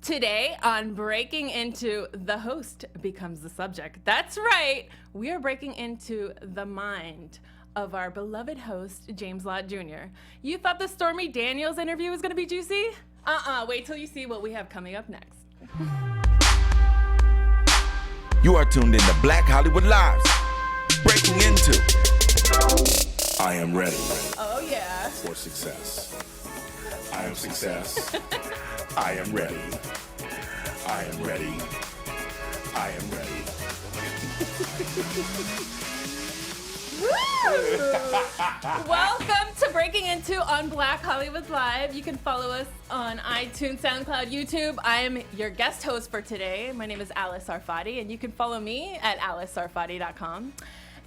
Today on Breaking Into, the host becomes the subject. That's right. We are breaking into the mind of our beloved host, James Lott Jr. You thought the Stormy Daniels interview was going to be juicy? Wait till you see what we have coming up next. You are tuned in to Black Hollywood Lives. Breaking into. I am ready. Oh, yeah. For success. I am success. I am ready. I am ready. I am ready. Welcome to Breaking Into on Black Hollywood Live. You can follow us on iTunes, SoundCloud, YouTube. I am your guest host for today. My name is Alice Sarfati, and you can follow me at alicesarfati.com.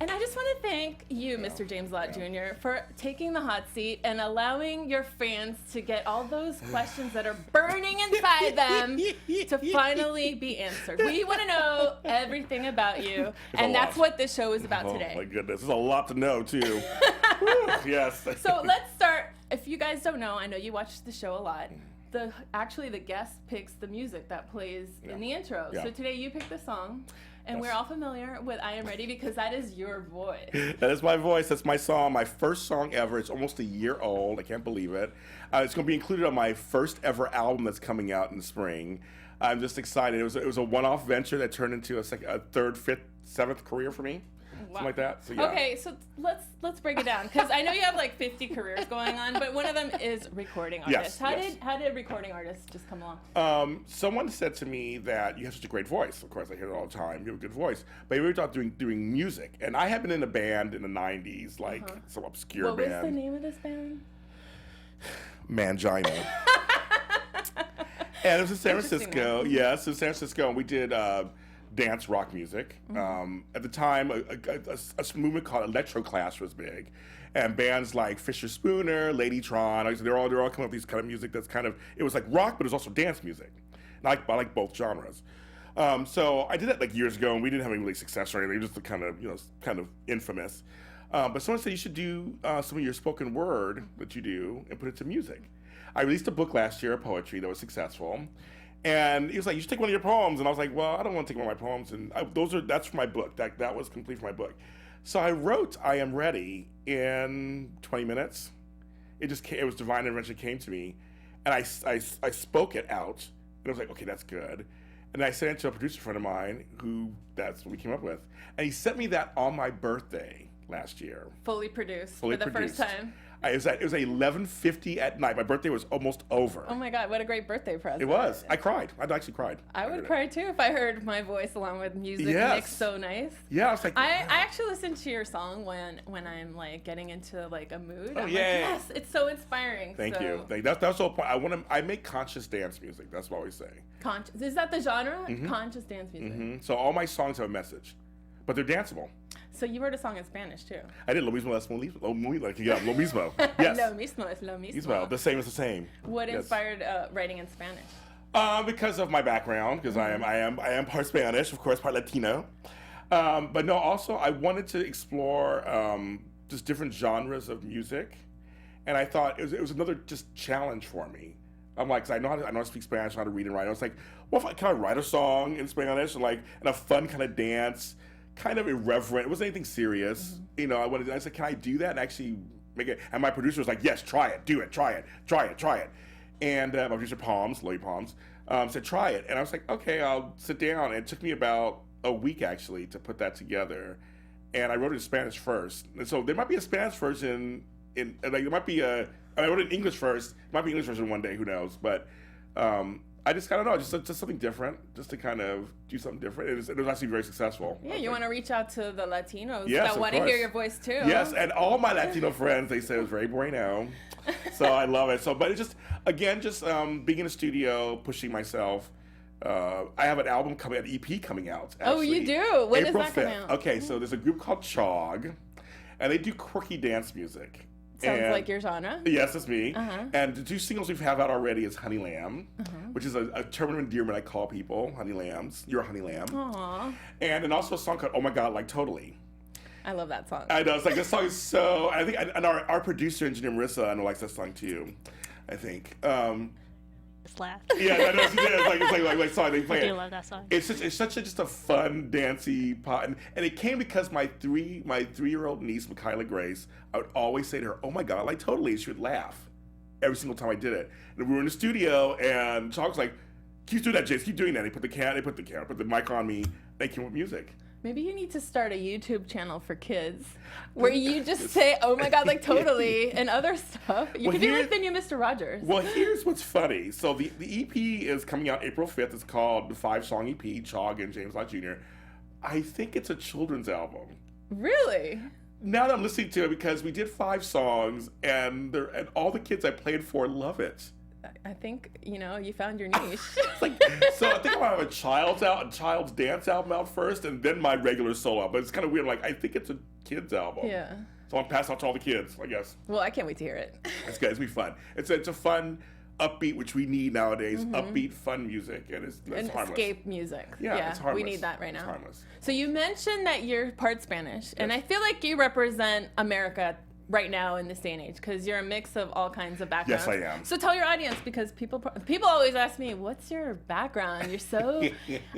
And I just want to thank you, Mr. James Lott Jr., for taking the hot seat and allowing your fans to get all those questions that are burning inside them to finally be answered. We want to know everything about you, and that's what this show is about today. Oh, my goodness. There's a lot to know, too. Yes. So let's start. If you guys don't know, I know you watch the show a lot. The guest picks the music that plays in the intro. Yeah. So today you picked the song. And we're all familiar with I Am Ready because that is your voice. That is my voice. That's my song, my first song ever. It's almost a year old. I can't believe it. It's going to be included on my first ever album that's coming out in the spring. I'm just excited. It was a one-off venture that turned into a third, fifth, seventh career for me. Wow. Something like that. So, yeah. Okay, so let's break it down because I know you have like 50 careers going on, but one of them is recording artist. Yes, How did recording artists just come along? Someone said to me that you have such a great voice. Of course, I hear it all the time. You have a good voice, but you were talking doing music, and I had been in a band in the '90s, like some obscure band. What was the name of this band? Mangina. And it was in San Francisco. Yes, in San Francisco, and we did dance rock music. At the time, a movement called Electroclash was big, and bands like Fisher Spooner, Ladytron, they're all coming up with these kind of music that's kind of, it was like rock, but it was also dance music. I like both genres. So I did that like years ago, and we didn't have any really success or anything. Just kind of infamous. But someone said you should do some of your spoken word that you do and put it to music. I released a book last year of poetry that was successful. And he was like, you should take one of your poems. And I was like, well, I don't want to take one of my poems. And that's for my book. That was complete for my book. So I wrote I Am Ready in 20 minutes. It was divine intervention came to me. And I spoke it out. And I was like, okay, that's good. And I sent it to a producer friend of mine that's what we came up with. And he sent me that on my birthday last year. Fully produced for the first time. It was 11:50 at night. My birthday was almost over. Oh my God, what a great birthday present. It was. I cried. I actually cried. I would cry too if I heard my voice along with music mixed so nice. Yeah, I was like, I actually listen to your song when I'm like getting into like a mood. Oh, I'm yeah. like, yes, it's so inspiring. Thank you. That's the whole point. I make conscious dance music. That's what I always say. Is that the genre? Mm-hmm. Conscious dance music. Mm-hmm. So all my songs have a message, but they're danceable. So you wrote a song in Spanish too? I did. Lo mismo es lo mismo. Yes. Lo mismo es lo mismo. Mismo. The same is the same. What inspired writing in Spanish? Because of my background, because I am part Spanish, of course, part Latino. But no, also I wanted to explore just different genres of music, and I thought it was another just challenge for me. I'm like, 'cause I know how to speak Spanish, I know how to read and write. I was like, well, can I write a song in Spanish and a fun kind of dance? Kind of irreverent. It wasn't anything serious. Mm-hmm. I said, can I do that and actually make it? And my producer was like, yes, try it, do it, try it. And my producer, Lloyd Palms, said, try it. And I was like, okay, I'll sit down. And it took me about a week, actually, to put that together. And I wrote it in Spanish first. And so there might be a Spanish version I wrote it in English first. There might be an English version one day, who knows? But I just kind of know, just something different, just to kind of do something different. It was actually very successful. Yeah, you want to reach out to the Latinos that want to hear your voice too. Yes, and all my Latino friends, they said it was very bueno. So I love it. So, but it's just, again, being in the studio, pushing myself. I have an album an EP coming out. Actually, oh, you do? When April does that 5th. come out? Okay, so there's a group called Chog, and they do quirky dance music. Sounds like your genre. Yes, it's me. Uh-huh. And the two singles we have out already is Honey Lamb, which is a term of endearment I call people, honey lambs. You're a honey lamb. Aww. And then also a song called Oh My God, Like Totally. I love that song. I know. It's like, this song is so, and our producer, engineer Marissa, I know likes that song too, I think. laugh. Yeah, I know she did. It's like song they play. I do love that song. It's such a just a fun, dancey pot, and it came because my 3-year-old niece, Michaela Grace, I would always say to her, "Oh my God, like totally," and she would laugh every single time I did it. And we were in the studio, and Chalk was like, "Keep doing that, Jace. Keep doing that." They put the mic on me. They came with music. Maybe you need to start a YouTube channel for kids where you just say, "Oh my God," like totally, and other stuff. You could be like the new Mr. Rogers. Well, here's what's funny. So the EP is coming out April 5th. It's called the 5-song EP, Chog and James Lott Jr. I think it's a children's album. Really? Now that I'm listening to it, because we did 5 songs, and all the kids I played for love it. I think, you found your niche. So I think I'm gonna have a child's dance album out first, and then my regular solo. But it's kind of weird. Like, I think it's a kids album. Yeah. So I'm pass out to all the kids, I guess. Well, I can't wait to hear it. It's good. It's gonna be fun. It's a fun, upbeat, which we need nowadays. Upbeat, fun music, and it's harmless. Escape music. Yeah, it's harmless. We need that right now. It's harmless. So you mentioned that you're part Spanish, and I feel like you represent America right now in this day and age, because you're a mix of all kinds of backgrounds. Yes, I am. So tell your audience, because people always ask me, "What's your background? You're so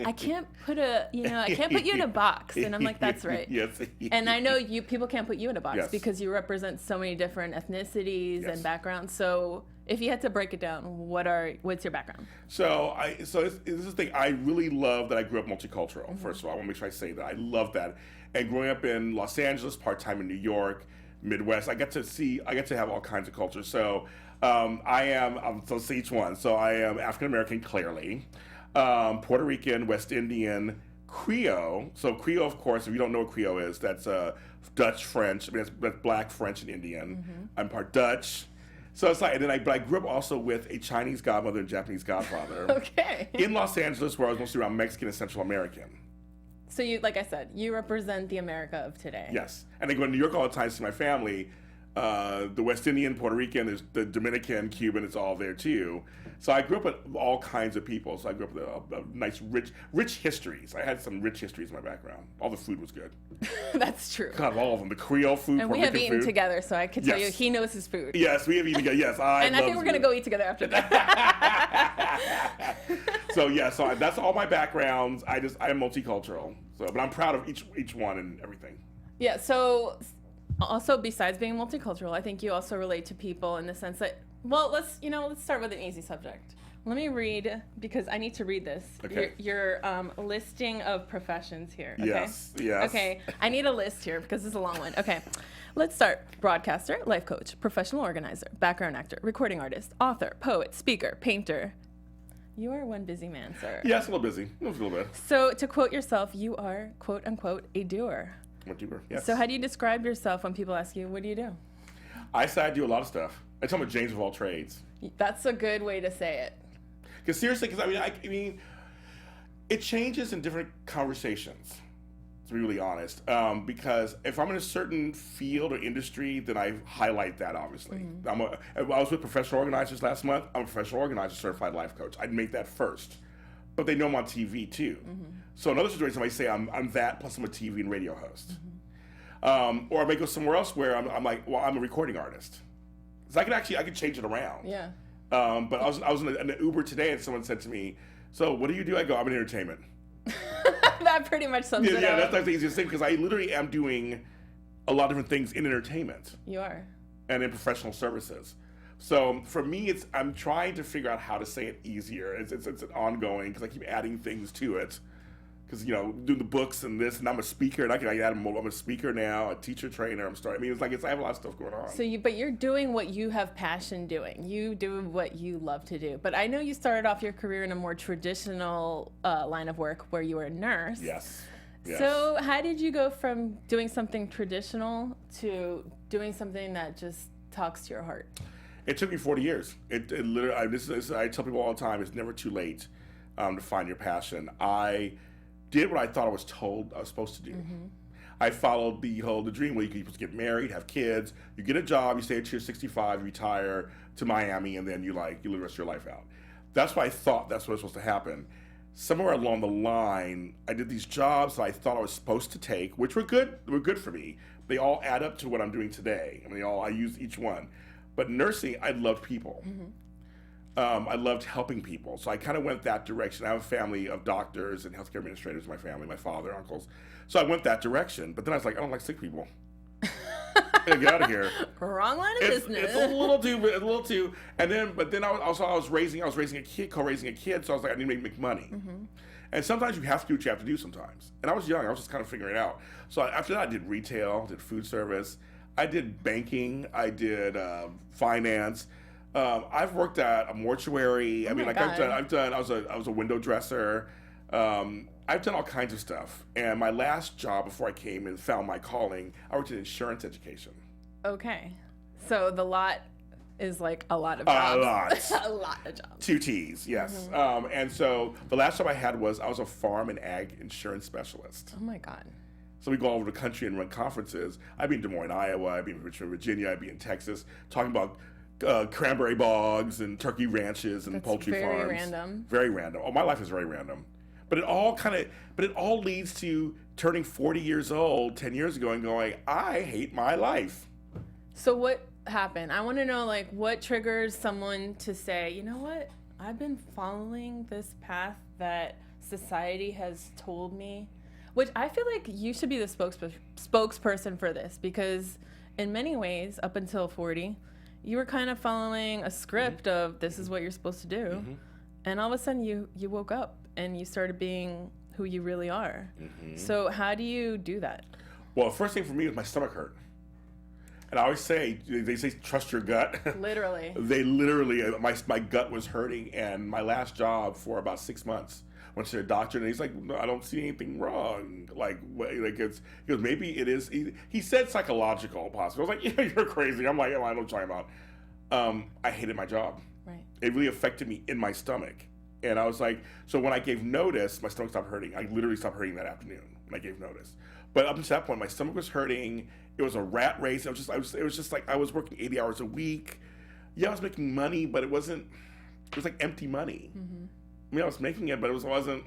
I can't put you in a box," and I'm like, "That's right." Yes. And I know people can't put you in a box Yes. because you represent so many different ethnicities and backgrounds. So if you had to break it down, what's your background? So this is the thing. I really love that I grew up multicultural. First of all, I want to make sure I say that I love that. And growing up in Los Angeles, part-time in New York, Midwest, I get to have all kinds of cultures. So so see each one. So I am African American, clearly, Puerto Rican, West Indian, Creole. So Creole, of course, if you don't know what Creole is, that's Dutch, French. I mean, that's Black, French, and Indian. I'm part Dutch. So it's like, but I grew up also with a Chinese godmother and Japanese godfather. Okay. In Los Angeles, where I was mostly around Mexican and Central American. So like I said, you represent the America of today. Yes. And I go to New York all the time to see my family. The West Indian, Puerto Rican, there's the Dominican, Cuban, it's all there too. So I grew up with all kinds of people. So I grew up with a nice, rich histories. I had some rich histories in my background. All the food was good. That's true. God, all of them. The Creole food, and Puerto we have Rican eaten food. together, so I can tell you he knows his food. Yes, we have eaten together. Yes, and I think we're going to go eat together after that. So that's all my backgrounds. I am multicultural. So, but I'm proud of each one and everything. Yeah. So, also besides being multicultural, I think you also relate to people in the sense that, well, let's start with an easy subject. Let me read, because I need to read this. Okay. Your listing of professions here. Okay? Yes. Okay. I need a list here because this is a long one. Okay. Let's start. Broadcaster, life coach, professional organizer, background actor, recording artist, author, poet, speaker, painter. You are one busy man, sir. Yes, a little busy. A little bit. So to quote yourself, you are, quote unquote, a doer. I'm a doer, yes. So how do you describe yourself when people ask you, what do you do? I say I do a lot of stuff. I tell them James of all trades. That's a good way to say it. Because seriously, I mean, it changes in different conversations, to be really honest. Because if I'm in a certain field or industry, then I highlight that, obviously. I was with professional organizers last month. I'm a professional organizer, certified life coach. I'd make that first. But they know I'm on TV, too. So in other situations, I might say I'm that, plus I'm a TV and radio host. Or I may go somewhere else where I'm like, well, I'm a recording artist. So I could change it around. Yeah. But I was in an Uber today, and someone said to me, "So what do you do?" I go, "I'm in entertainment." That pretty much sums it up. Yeah, that's like the easiest thing, because I literally am doing a lot of different things in entertainment. You are. And in professional services. So for me, I'm trying to figure out how to say it easier. It's an ongoing, because I keep adding things to it. Because, doing the books and this, and I'm a speaker, and I can add more. I'm a speaker now, a teacher trainer. I have a lot of stuff going on. But you're doing what you have passion doing. You do what you love to do. But I know you started off your career in a more traditional line of work where you were a nurse. Yes. So how did you go from doing something traditional to doing something that just talks to your heart? It took me 40 years. It literally. I tell people all the time, it's never too late to find your passion. I did what I thought I was told I was supposed to do. I followed the dream where you're supposed to get married, have kids, you get a job, you stay until you're 65, you retire to Miami, and then you live the rest of your life out. That's what I thought. That's what was supposed to happen. Somewhere along the line, I did these jobs that I thought I was supposed to take, which were good. They were good for me. They all add up to what I'm doing today. I use each one. But nursing, I loved people. I loved helping people. So I kind of went that direction. I have a family of doctors and healthcare administrators in my family, my father, uncles. So I went that direction. But then I was like, I don't like sick people. Get out of here. Wrong line of business. It's a little too. But then I was raising a kid, co-raising a kid. So I was like, I need to make money. Mm-hmm. And sometimes you have to do what you have to do sometimes. And I was young. I was just kind of figuring it out. So after that, I did retail, did food service. I did banking. I did finance. I've worked at a mortuary. I was a window dresser. I've done all kinds of stuff. And my last job before I came and found my calling, I worked in insurance education. Okay. So the lot is like a lot of jobs. A lot of jobs. 2 T's, yes. Mm-hmm. And so the last job I had was I was a farm and ag insurance specialist. Oh my God. So we go all over the country and run conferences. I'd be in Des Moines, Iowa. I'd be in Richmond, Virginia. I'd be in Texas talking about cranberry bogs and turkey ranches and poultry farms. Very random. Very random. Oh, my life is very random. But it all leads to turning 40 years old 10 years ago and going, I hate my life. So what happened? I want to know, like, what triggers someone to say, you know what? I've been following this path that society has told me, which I feel like you should be the spokesperson for this, because in many ways, up until 40, you were kind of following a script mm-hmm. of this is what you're supposed to do. Mm-hmm. And all of a sudden you woke up and you started being who you really are. Mm-hmm. So how do you do that? Well, the first thing for me was my stomach hurt. And I always say, they say, trust your gut. Literally. My gut was hurting. And my last job for about 6 months, went to a doctor and he's like, no, I don't see anything wrong. He goes, maybe it is. He said psychological possibly. I was like, yeah, you're crazy. I'm like, oh, I know what you're talking about. I hated my job. Right. It really affected me in my stomach. And I was like, so when I gave notice, my stomach stopped hurting. I literally stopped hurting that afternoon when I gave notice. But up until that point, my stomach was hurting. It was a rat race. It was just like I was working 80 hours a week. Yeah, I was making money, but it was like empty money. Mm-hmm. I mean, I was making it, but it wasn't.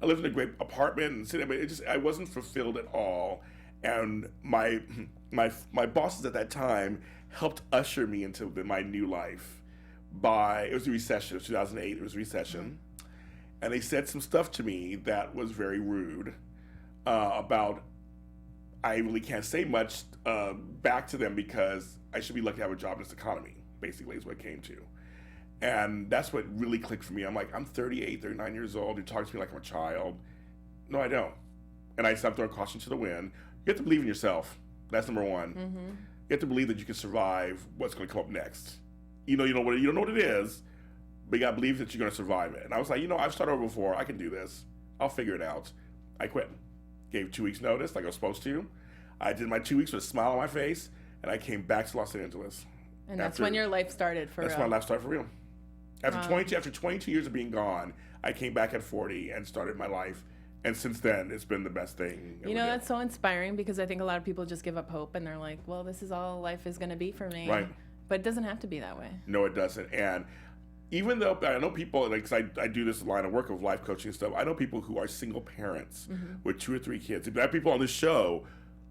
I lived in a great apartment, but I wasn't fulfilled at all. And my bosses at that time helped usher me into my new life. It was a recession. It was 2008. It was a recession, and they said some stuff to me that was very rude about. I really can't say much back to them because I should be lucky to have a job in this economy. Basically, is what it came to. And that's what really clicked for me. I'm like, I'm 38, 39 years old. You talk to me like I'm a child. No, I don't. And I stopped throwing caution to the wind. You have to believe in yourself. That's number one. Mm-hmm. You have to believe that you can survive what's going to come up next. You don't know what it is, but you got to believe that you're going to survive it. And I was like, I've started over before. I can do this. I'll figure it out. I quit. Gave 2 weeks notice like I was supposed to. I did my 2 weeks with a smile on my face, and I came back to Los Angeles. And that's when your life started for real. That's when my life started for real. After 22 years of being gone, I came back at 40 and started my life. And since then, it's been the best thing. That's so inspiring because I think a lot of people just give up hope and they're like, well, this is all life is going to be for me. Right. But it doesn't have to be that way. No, it doesn't. And even though I know people, because I do this line of work of life coaching and stuff, I know people who are single parents mm-hmm. with 2 or 3 kids. I have people on this show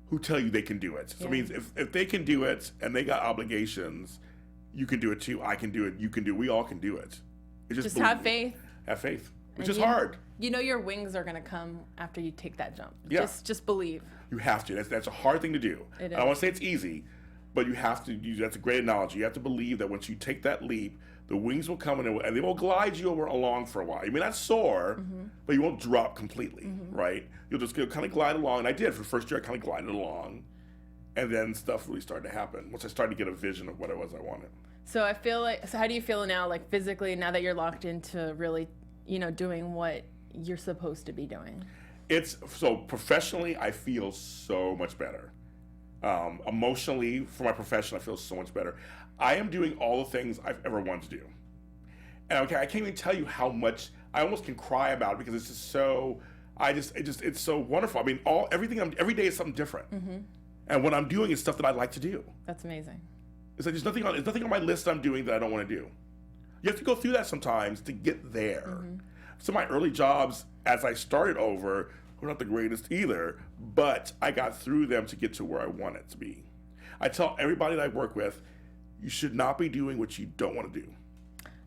who tell you they can do it. So it means if they can do it and they got obligations, you can do it too. I can do it. You can do it. We all can do it. Just have faith. Have faith, which is hard. Your wings are going to come after you take that jump. Yeah. Just believe. You have to. That's a hard thing to do. It is. I don't want to say it's easy, but you have to. That's a great analogy. You have to believe that once you take that leap, the wings will come and they will glide you along for a while. You may not soar, mm-hmm. but you won't drop completely, mm-hmm. right? You'll just kind of glide along. And I did. For the first year, I kind of glided along. And then stuff really started to happen once I started to get a vision of what it was I wanted. So how do you feel now, like physically, now that you're locked into really, doing what you're supposed to be doing? So professionally, I feel so much better. Emotionally, for my profession, I feel so much better. I am doing all the things I've ever wanted to do. And I can't even tell you how much I almost can cry about it because it's just so, it's so wonderful. I mean, every day is something different. Mm-hmm. And what I'm doing is stuff that I like to do. That's amazing. It's like there's nothing on my list I'm doing that I don't want to do. You have to go through that sometimes to get there. Mm-hmm. So my early jobs, as I started over, were not the greatest either, but I got through them to get to where I wanted to be. I tell everybody that I work with, you should not be doing what you don't want to do.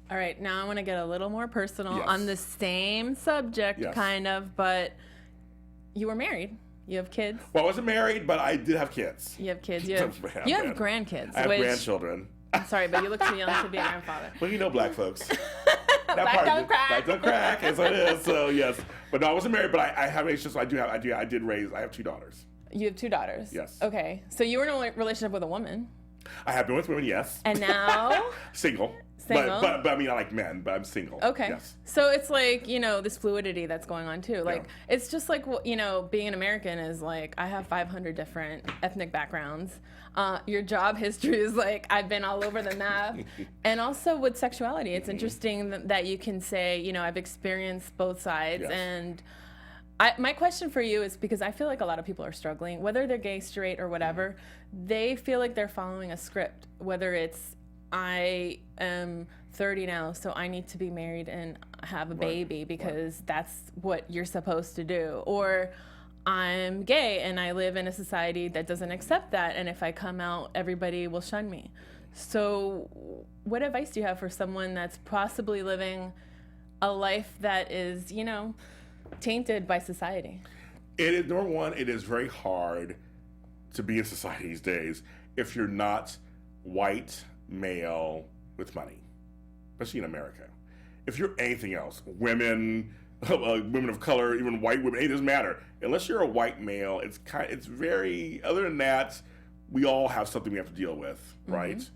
All right, now I want to get a little more personal Yes. on the same subject, Yes. kind of, but you were married. You have kids. Well, I wasn't married, but I did have kids. You have kids. You have Man. grandkids. I have which, grandchildren. I'm sorry, but you look too young to be a grandfather. Well, you know black folks. Black don't crack. Black don't crack, as it is. So, yes. But no, I wasn't married, but I have age, so I have 2 daughters. You have 2 daughters. Yes. Okay, so you were in a relationship with a woman. I have been with women, yes. And now? Single. Single? But I mean, I like men, but I'm single. Okay. Yes. So it's like, this fluidity that's going on too. Like, Yeah. it's just like, being an American is like, I have 500 different ethnic backgrounds. Your job history is like, I've been all over the map. And also with sexuality, it's interesting that you can say, I've experienced both sides. Yes. And my question for you is, because I feel like a lot of people are struggling, whether they're gay, straight, or whatever, they feel like they're following a script, whether it's, I am 30 now, so I need to be married and have a baby because that's what you're supposed to do. Or I'm gay and I live in a society that doesn't accept that, and if I come out, everybody will shun me. So what advice do you have for someone that's possibly living a life that is, tainted by society? It is, number one, it is very hard to be in society these days if you're not white, male, with money, especially in America. If you're anything else, women, women of color, even white women, it doesn't matter. Unless you're a white male, it's very, other than that, we all have something we have to deal with, right?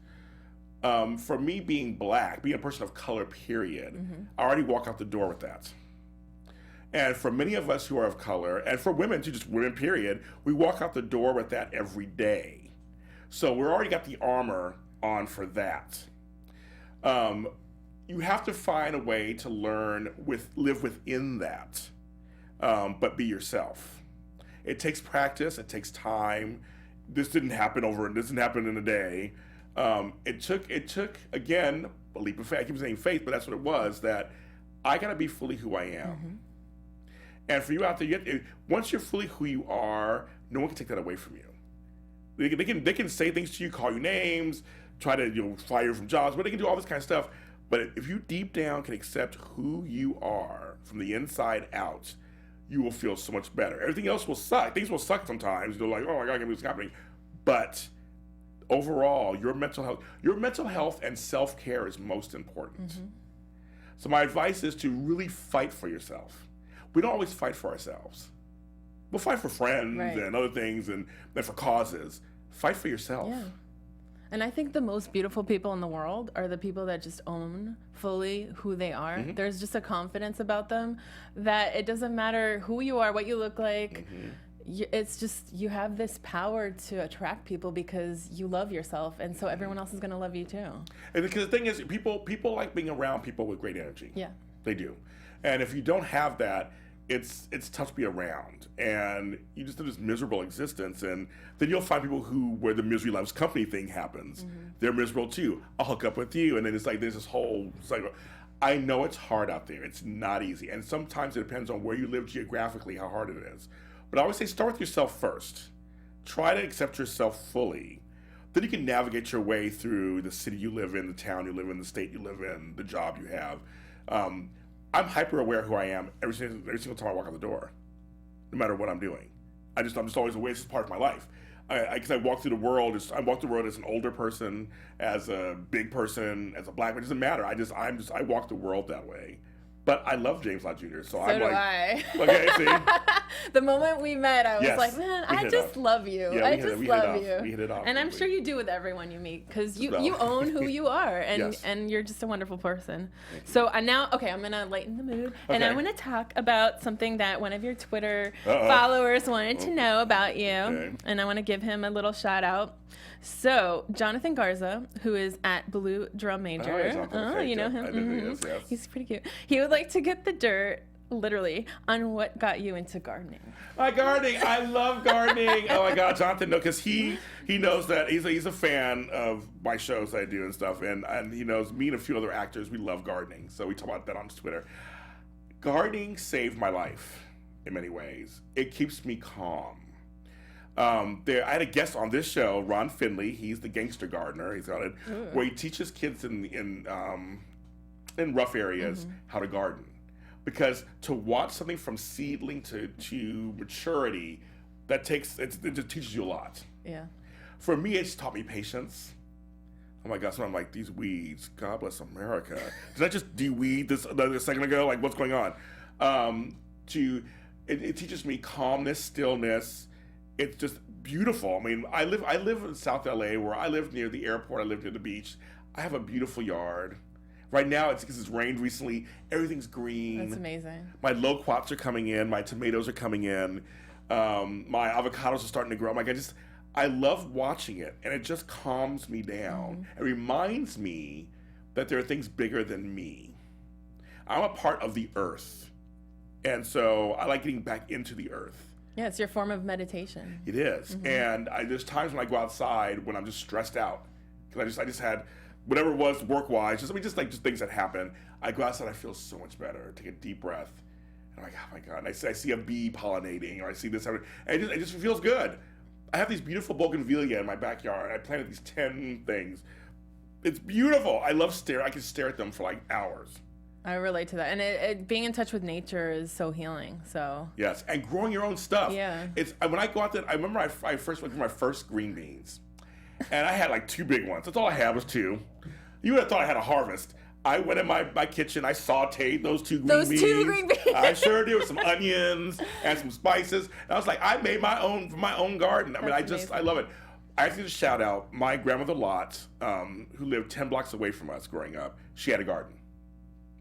For me, being black, being a person of color, period, I already walk out the door with that. And for many of us who are of color, and for women too, just women, period, we walk out the door with that every day. So we're already got the armor on for that. You have to find a way to live within that, but be yourself. It takes practice. It takes time. This didn't happen in a day. It took again a leap of faith. I keep saying faith, but that's what it was. That I gotta be fully who I am. And for you out there, once you're fully who you are, no one can take that away from you. They can say things to you, call you names, try to fire you from jobs, but they can do all this kind of stuff. But if you deep down can accept who you are from the inside out, you will feel so much better. Everything else will suck. Things will suck sometimes. You're like, oh my God, I can't believe this is happening. But overall, your mental health and self-care is most important. So my advice is to really fight for yourself. We don't always fight for ourselves. We'll fight for friends and other things and for causes. Fight for yourself. Yeah. And I think the most beautiful people in the world are the people that just own fully who they are. There's just a confidence about them that it doesn't matter who you are, what you look like. It's just, you have this power to attract people because you love yourself, and so everyone else is going to love you too. And because the thing is, people like being around people with great energy. Yeah. They do. And if you don't have that, it's tough to be around, and you just have this miserable existence. And then you'll find people where the misery loves company thing happens. They're miserable too. I'll hook up with you, and then it's like there's this whole cycle. I know it's hard out there. It's not easy, and sometimes it depends on where you live geographically, how hard it is. But I always say start with yourself first. Try to accept yourself fully. Then you can navigate your way through the city you live in, the town you live in, the state you live in, the job you have. I'm hyper aware of who I am every single time I walk out the door, no matter what I'm doing. I'm just always aware. It's just part of my life. Because I walk through the world. I walk the world as an older person, as a big person, as a black man. It doesn't matter. I walk the world that way. But I love James Lott Jr. So I'm like, I. Okay, see. The moment we met, I was Yes, like, man, we I hit just off. love you. Yeah, I we just hit it love off. you. We hit it off. And I'm sure you do with everyone you meet, because you own who you are, and Yes. and you're just a wonderful person. So now, okay, I'm gonna lighten the mood, and I want to talk about something that one of your Twitter followers wanted to know about you, and I want to give him a little shout out. So Jonathan Garza, who is at Blue Drum Major, you know him. I know who he is, yes. He's pretty cute. He would like to get the dirt, literally, on what got you into gardening. Gardening. I love gardening. Oh my God, Jonathan, no, because he knows that he's a fan of my shows I do and stuff, and he knows me and a few other actors. We love gardening, so we talk about that on Twitter. Gardening saved my life in many ways. It keeps me calm. I had a guest on this show, Ron Finley. He's the gangster gardener. He's got it, where he teaches kids in in rough areas how to garden. Because to watch something from seedling to maturity, it just teaches you a lot. Yeah. For me, it's taught me patience. Oh my gosh, so I'm like, these weeds, God bless America. Did I just de-weed this a second ago? Like, what's going on? It teaches me calmness, stillness. It's just beautiful. I mean, I live in South LA, where I live near the airport, I live near the beach. I have a beautiful yard. Right now, it's because it's rained recently. Everything's green. That's amazing. My loquats are coming in. My tomatoes are coming in. My avocados are starting to grow. I'm like, I love watching it, and it just calms me down. It reminds me that there are things bigger than me. I'm a part of the earth, and so I like getting back into the earth. Yeah, it's your form of meditation. It is, and there's times when I go outside when I'm just stressed out because I just had whatever it was work-wise, just things that happen. I go outside, I feel so much better. Take a deep breath, and I'm like, oh my God! And I see a bee pollinating, or I see this, and it just feels good. I have these beautiful bougainvillea in my backyard. I planted these 10 things. It's beautiful. I love I can stare at them for like hours. I relate to that. And it being in touch with nature is so healing. So yes, and growing your own stuff. Yeah. It's when I go out there, I remember I first went for my first green beans. And I had like 2 big ones. That's all I had was 2. You would have thought I had a harvest. I went in my kitchen, I sauteed those 2 green beans. Those 2 green beans. I sure did, with some onions and some spices. And I was like, I made my own garden. I mean, I love it. I have to just shout out my grandmother Lott, who lived 10 blocks away from us growing up. She had a garden.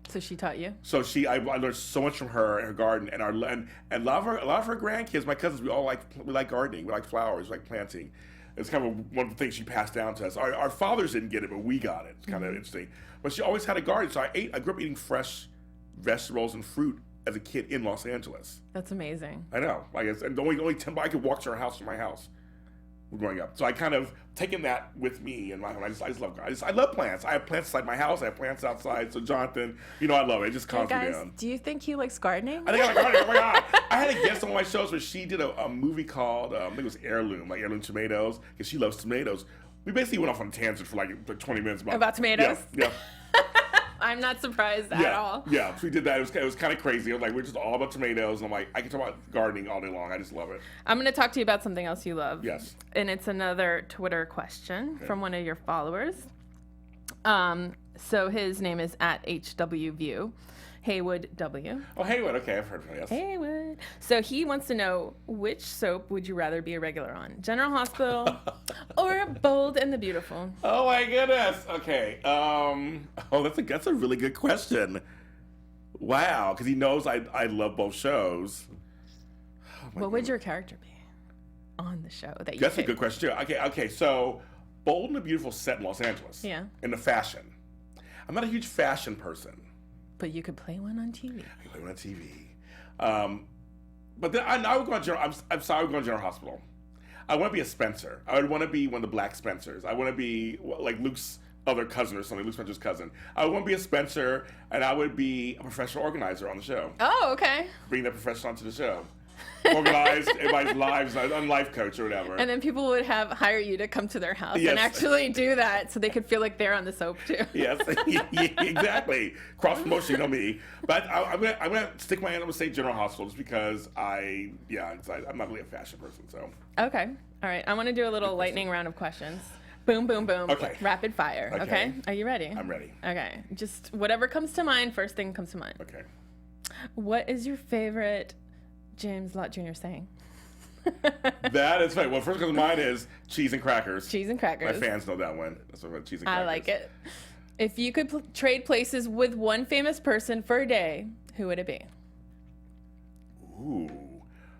So she taught you? So I learned so much from her and her garden, and a lot of her grandkids, my cousins, we like gardening, we like flowers, we like planting. It's kind of one of the things she passed down to us. Our fathers didn't get it, but we got it. It's kind of interesting. But she always had a garden, so I grew up eating fresh vegetables and fruit as a kid in Los Angeles. That's amazing. I know. I guess, and only 10 I could walk to her house from my house growing up. So I kind of taken that with me, and I just love gardening. I love plants. I have plants inside my house. I have plants outside. So Jonathan, I love it. It just calms me down. Do you think he likes gardening? I think I like gardening. Oh my God! I had a guest on one of my shows where she did a movie called I think it was Heirloom tomatoes, because she loves tomatoes. We basically went off on a tangent for like 20 minutes about tomatoes. Yeah. I'm not surprised at all. Yeah, so we did that. It was kind of crazy. We're just all about tomatoes. And I'm like, I can talk about gardening all day long. I just love it. I'm going to talk to you about something else you love. Yes. And it's another Twitter question from one of your followers. So his name is @HWView. Haywood W. Oh, Haywood. Okay, I've heard of him, yes. Haywood. So he wants to know, which soap would you rather be a regular on? General Hospital or Bold and the Beautiful? Oh, my goodness. Okay. That's a really good question. Wow, because he knows I love both shows. What would your character be on the show that you That's pick? a good question, too. Okay, so Bold and the Beautiful set in Los Angeles. Yeah. In the fashion. I'm not a huge fashion person. But you could play one on TV. I could play one on TV. But then I would go on General. I'm sorry, I would go on General Hospital. I want to be a Spencer. I would want to be one of the Black Spencers. I want to be like Luke's other cousin or something, Luke Spencer's cousin. I would want to be a Spencer, and I would be a professional organizer on the show. Oh, okay. Bring that professional onto the show. Organize everybody's lives, a life coach or whatever. And then people would hire you to come to their house Yes. and actually do that, so they could feel like they're on the soap too. Yes, exactly. Cross promotion, me. But I'm gonna stick my hand. I'm gonna say General Hospital just because I'm not really a fashion person. So Okay, all right. I want to do a little lightning round of questions. Boom, boom, boom. Okay. Rapid fire. Okay. Are you ready? I'm ready. Okay. Just whatever comes to mind. First thing comes to mind. Okay. What is your favorite James Lott Jr. saying? That is funny. Well, first comes to mind is cheese and crackers. Cheese and crackers. My fans know that one. That's what cheese and crackers. I like it. If you could trade places with one famous person for a day, who would it be? Ooh.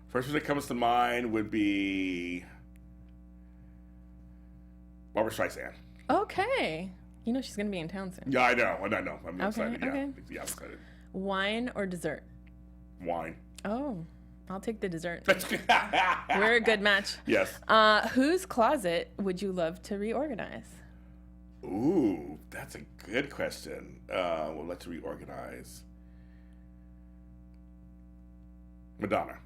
First one that comes to mind would be Barbra Streisand. Okay. You know she's going to be in town soon. Yeah, I know. I'm excited. Okay. Yeah, I'm excited. Wine or dessert? Wine. Oh, I'll take the dessert. We're a good match. Yes. Whose closet would you love to reorganize? Ooh, that's a good question. Well, let's reorganize. Madonna.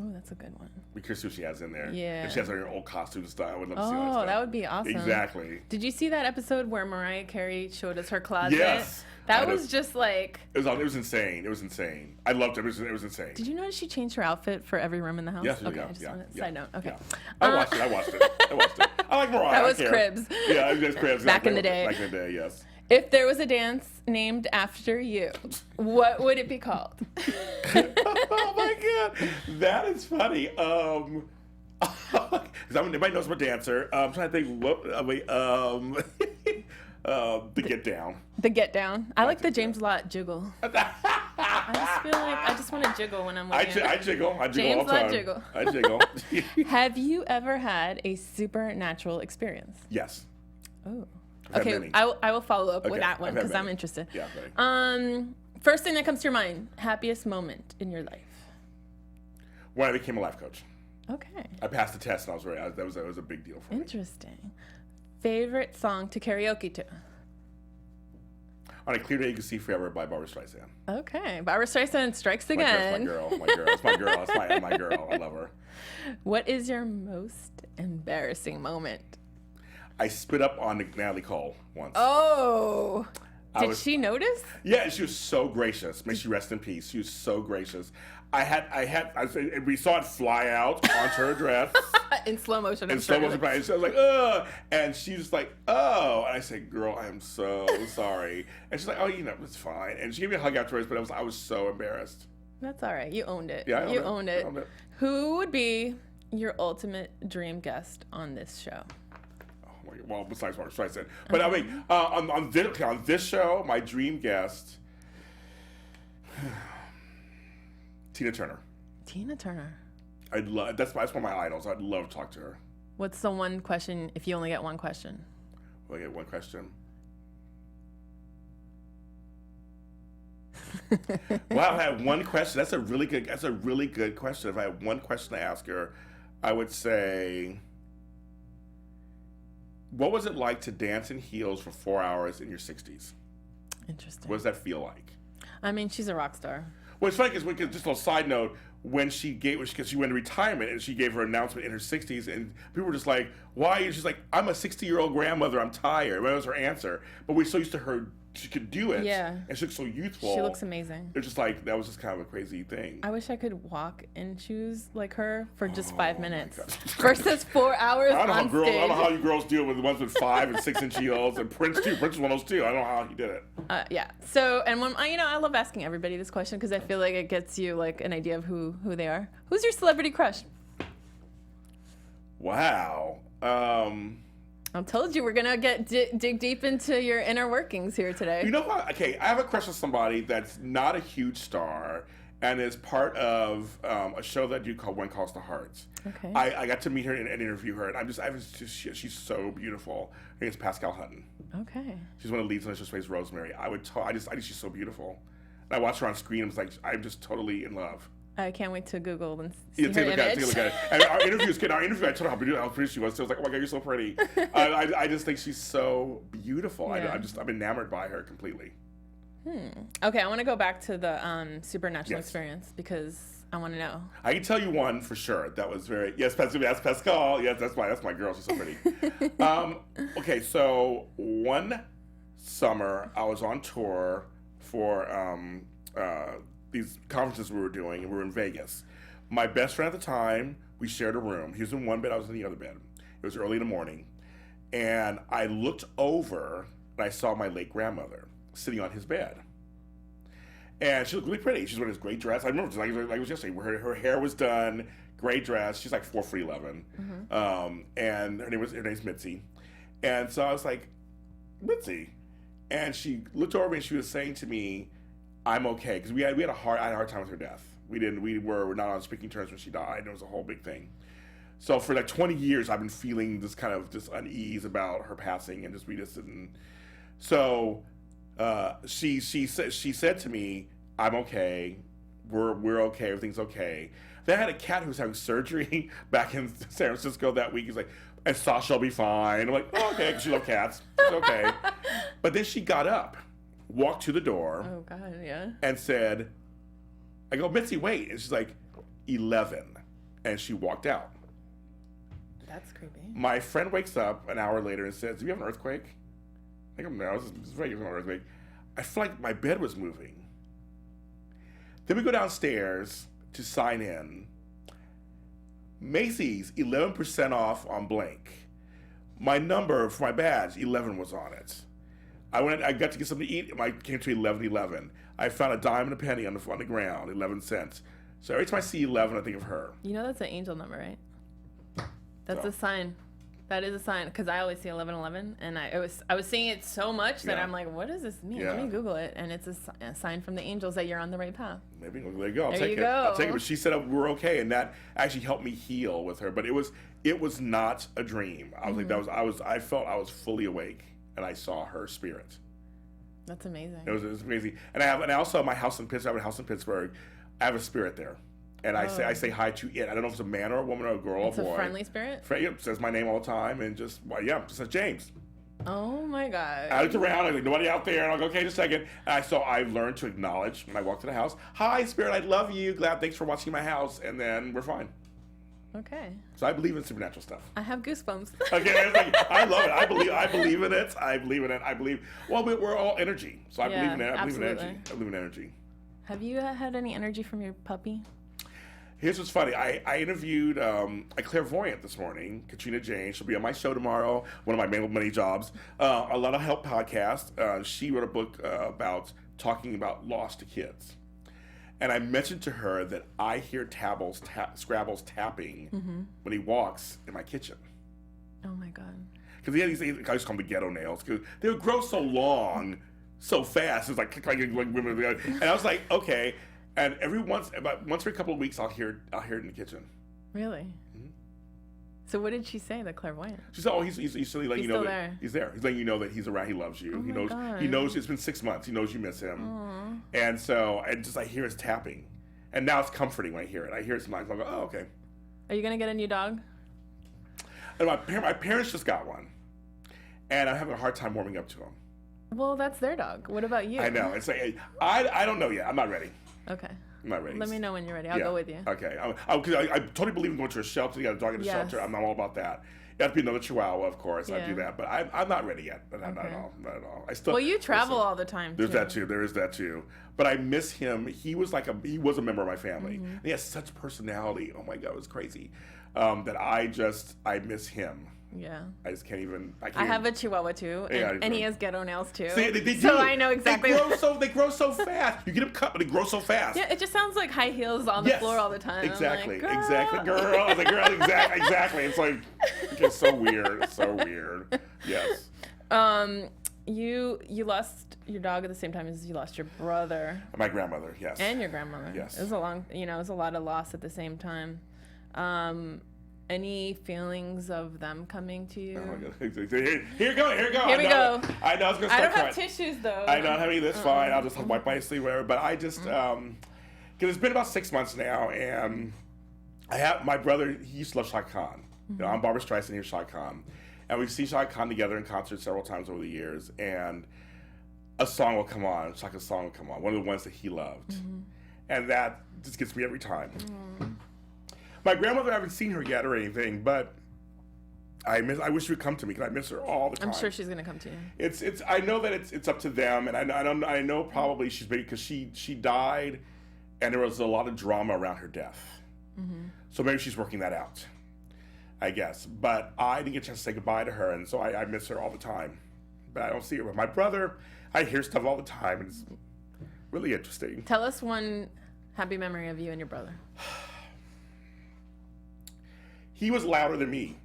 Oh, that's a good one. Be curious who she has in there. Yeah. If she has her old costume style, I would love to see all that Oh, stuff. that would be awesome. Exactly. Did you see that episode where Mariah Carey showed us her closet? Yes. That was just like... It was insane. It was insane. I loved it. It was insane. Did you notice she changed her outfit for every room in the house? Yes, okay, yeah, I just yeah, wanted to yeah, side note. Okay. Yeah. I watched it. I like Mariah. That was I care. Cribs. Yeah, it was Cribs. Back in the day. Back in the day, yes. If there was a dance named after you, what would it be called? Oh my God, that is funny. Because everybody knows I'm a dancer. I'm trying to think what. The Get Down. The Get Down. I like the James Lott jiggle. I just feel like I just want to jiggle when I'm with you. I jiggle. I jiggle James all the time. Lott jiggle. I jiggle. Have you ever had a supernatural experience? Yes. Oh. I've had Okay, many. I will follow up with Okay, that one I've had because I'm many. interested. Yeah. Right. First thing that comes to your mind, happiest moment in your life. When I became a life coach, Okay. I passed the test and I was very. That was a big deal for me. Interesting. Favorite song to karaoke to? On a Clear Day You Can See Forever by Barbra Streisand. Okay. Barbra Streisand strikes My again. girl. That's my girl. That's my girl. I love her. What is your most embarrassing moment? I spit up on Natalie Cole once. Oh. Did she notice? Yeah, she was so gracious. May she rest in peace. She was so gracious. We saw it fly out onto her dress. In slow motion. In slow motion. And she was like, ugh. And she was like, oh. And I said, girl, I am so sorry. And she's like, oh, it's fine. And she gave me a hug afterwards, but I was so embarrassed. That's all right. You owned it. Yeah, you owned it. Who would be your ultimate dream guest on this show? Well, besides Barbra Streisand. But I mean, on this show, my dream guest, Tina Turner. Tina Turner. That's one of my idols. I'd love to talk to her. What's the one question if you only get one question? Will I get one question? Wow, if I had one question, that's a really good question. If I had one question to ask her, I would say, what was it like to dance in heels for 4 hours in your 60s? Interesting. What does that feel like? I mean, she's a rock star. Well, it's funny because just a little side note, because she went into retirement and she gave her announcement in her 60s, and people were just like, why? And she's like, I'm a 60-year-old grandmother, I'm tired. That was her answer. But we're so used to her, she could do it. Yeah. And she looks so youthful. She looks amazing. It's just like, that was just kind of a crazy thing. I wish I could walk in shoes like her for just 5 minutes versus 4 hours I don't on stage. I don't know how you girls deal with the ones with 5 and 6 inch heels, and Prince too. Prince was one of those too. I don't know how he did it. Yeah. So, and when I love asking everybody this question because I feel like it gets you like an idea of who they are. Who's your celebrity crush? Wow. I told you we're gonna dig deep into your inner workings here today. You know what? Okay, I have a crush on somebody that's not a huge star and is part of a show that I do called One Calls to Hearts. Okay. I got to meet her and interview her, and she's so beautiful. Her name is Pascal Hutton. Okay. She's one of the leads on the show plays Rosemary. I just think she's so beautiful. And I watch her on screen. I'm just totally in love. I can't wait to Google and see her Take a look image. at it. And our interview, I told her how pretty she was. So I was like, oh my God, you're so pretty. I just think she's so beautiful. Yeah. I'm enamored by her completely. Okay, I want to go back to the supernatural Yes. experience because I want to know. I can tell you one for sure. That was that's Pascal. Yes, that's my girl. She's so pretty. Okay, so one summer I was on tour for these conferences we were doing, and we were in Vegas. My best friend at the time, we shared a room. He was in one bed, I was in the other bed. It was early in the morning, and I looked over and I saw my late grandmother sitting on his bed. And she looked really pretty. She's wearing this great dress. I remember just like it was yesterday. Her hair was done, great dress. She's like 4'11", and her name's Mitzi. And so I was like, Mitzi, and she looked over me and she was saying to me, I'm okay, because I had a hard time with her death. We were not on speaking terms when she died. It was a whole big thing. So for like 20 years, I've been feeling this kind of just unease about her passing, and we just didn't. So she said to me, I'm okay. We're okay. Everything's okay. Then I had a cat who was having surgery back in San Francisco that week. He's like, and Sasha will be fine. I'm like, oh, okay, because she loves cats. It's okay. But then she got up, walked to the door. Oh God, yeah. And said, I go, Mitzi, wait. And she's like, 11. And she walked out. That's creepy. My friend wakes up an hour later and says, do you have an earthquake? I go, no, it's Vegas, an earthquake. I feel like my bed was moving. Then we go downstairs to sign in. Macy's, 11% off on blank. My number for my badge, 11 was on it. I got to get something to eat. I came to 11:11. I found a dime and a penny on the ground, 11 cents. So every time I see 11, I think of her. You know that's an angel number, right? That's a sign. That is a sign, because I always see 1111, and I was seeing it so much that I'm like, what does this mean? Let me Google it, and it's a sign from the angels that you're on the right path. Maybe there you go. I'll There take you it. go. I'll take it. But she said we're okay, and that actually helped me heal with her. But it was not a dream. I was like I felt I was fully awake, and I saw her spirit. That's amazing. It was amazing. And I also have my house in Pittsburgh. I have a house in Pittsburgh. I have a spirit there. And I say hi to it. I don't know if it's a man or a woman or a girl or a boy. It's a friendly spirit? Yep, says my name all the time and just says James. Oh my God. I looked around, I was like, nobody out there, and I'll go, okay, just a second. And I learned to acknowledge when I walk to the house, hi, spirit, I love you, thanks for watching my house, and then we're fine. Okay. So I believe in supernatural stuff. I have goosebumps. Okay, it's like, I love it. I believe in it. Well, we're all energy. So I believe in it. I believe in energy. Have you had any energy from your puppy? Here's what's funny. I interviewed a clairvoyant this morning, Katrina Jane. She'll be on my show tomorrow, one of my many jobs. A lot of help podcast. She wrote a book about talking about loss to kids. And I mentioned to her that I hear Scrabble's tapping when he walks in my kitchen. Oh my God. Because he had these, I used to call them the ghetto nails, because they would grow so long, so fast. It's like women. And I was like, okay. And once every couple of weeks, I'll hear it in the kitchen. Really? Mm-hmm. So what did she say, the clairvoyant? She said, "Oh, he's still letting you know that there. He's there. He's letting you know that he's around. He loves you. He knows. It's been 6 months. He knows you miss him." Aww. And so, I hear his tapping, and now it's comforting when I hear it. I hear it sometimes. I go, "Oh, okay." Are you gonna get a new dog? And my parents just got one, and I'm having a hard time warming up to him. Well, that's their dog. What about you? I know. It's like I don't know yet. I'm not ready. Okay. I'm not ready. Let me know when you're ready. I'll go with you. Okay. Because I totally believe in going to a shelter. You got a dog in a shelter. I'm all about that. It has to be another Chihuahua, of course. I do that. But I'm not ready yet. Not at all. Not at all. Well, you travel all the time, too. There is that, too. But I miss him. He was a member of my family. Mm-hmm. And he has such personality. Oh, my God. It was crazy. That I miss him. Yeah. I just can't even. I have a Chihuahua too, and he has ghetto nails too. See, they do. So I know exactly. They grow so fast. You get them cut, but they grow so fast. Yeah, it just sounds like high heels on the floor all the time. Exactly, like, exactly, girl. I was like, girl, exactly. It's like, it's so weird. It's so weird. Yes. You lost your dog at the same time as you lost your brother. My grandmother, yes. And your grandmother. Yes. It was it was a lot of loss at the same time. Any feelings of them coming to you? Oh my God. Here we go. Here we go. I know I was going to start I don't crying. have tissues though. I don't have any. That's fine. I'll just wipe my sleeve, whatever. But I just, because it's been about 6 months now, and I have my brother. He used to love Shah Khan. Mm-hmm. I'm Barbara Streisand. He was Shah Khan, and we've seen Shah Khan together in concert several times over the years. And a song will come on. Shah's song will come on. One of the ones that he loved, and that just gets me every time. My grandmother, I haven't seen her yet or anything, but I wish she would come to me because I miss her all the time. I'm sure she's gonna come to you. It's. I know that it's up to them, and I know probably she's maybe because she died, and there was a lot of drama around her death. Mm-hmm. So maybe she's working that out, I guess. But I didn't get a chance to say goodbye to her, and so I miss her all the time. But I don't see her. But my brother, I hear stuff all the time, and it's really interesting. Tell us one happy memory of you and your brother. He was louder than me.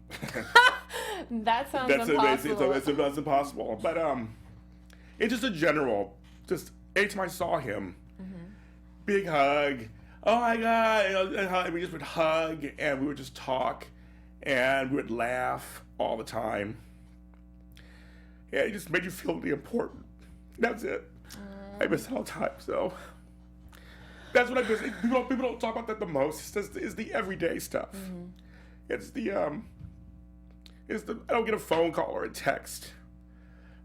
That sounds impossible. That's impossible. But it's just a general. Just every time I saw him, big hug. Oh my God! And we just would hug, and we would just talk, and we would laugh all the time. Yeah, it just made you feel really important. That's it. I miss it all the time. So that's what I miss. People don't talk about that the most. It's the everyday stuff. It's the I don't get a phone call or a text.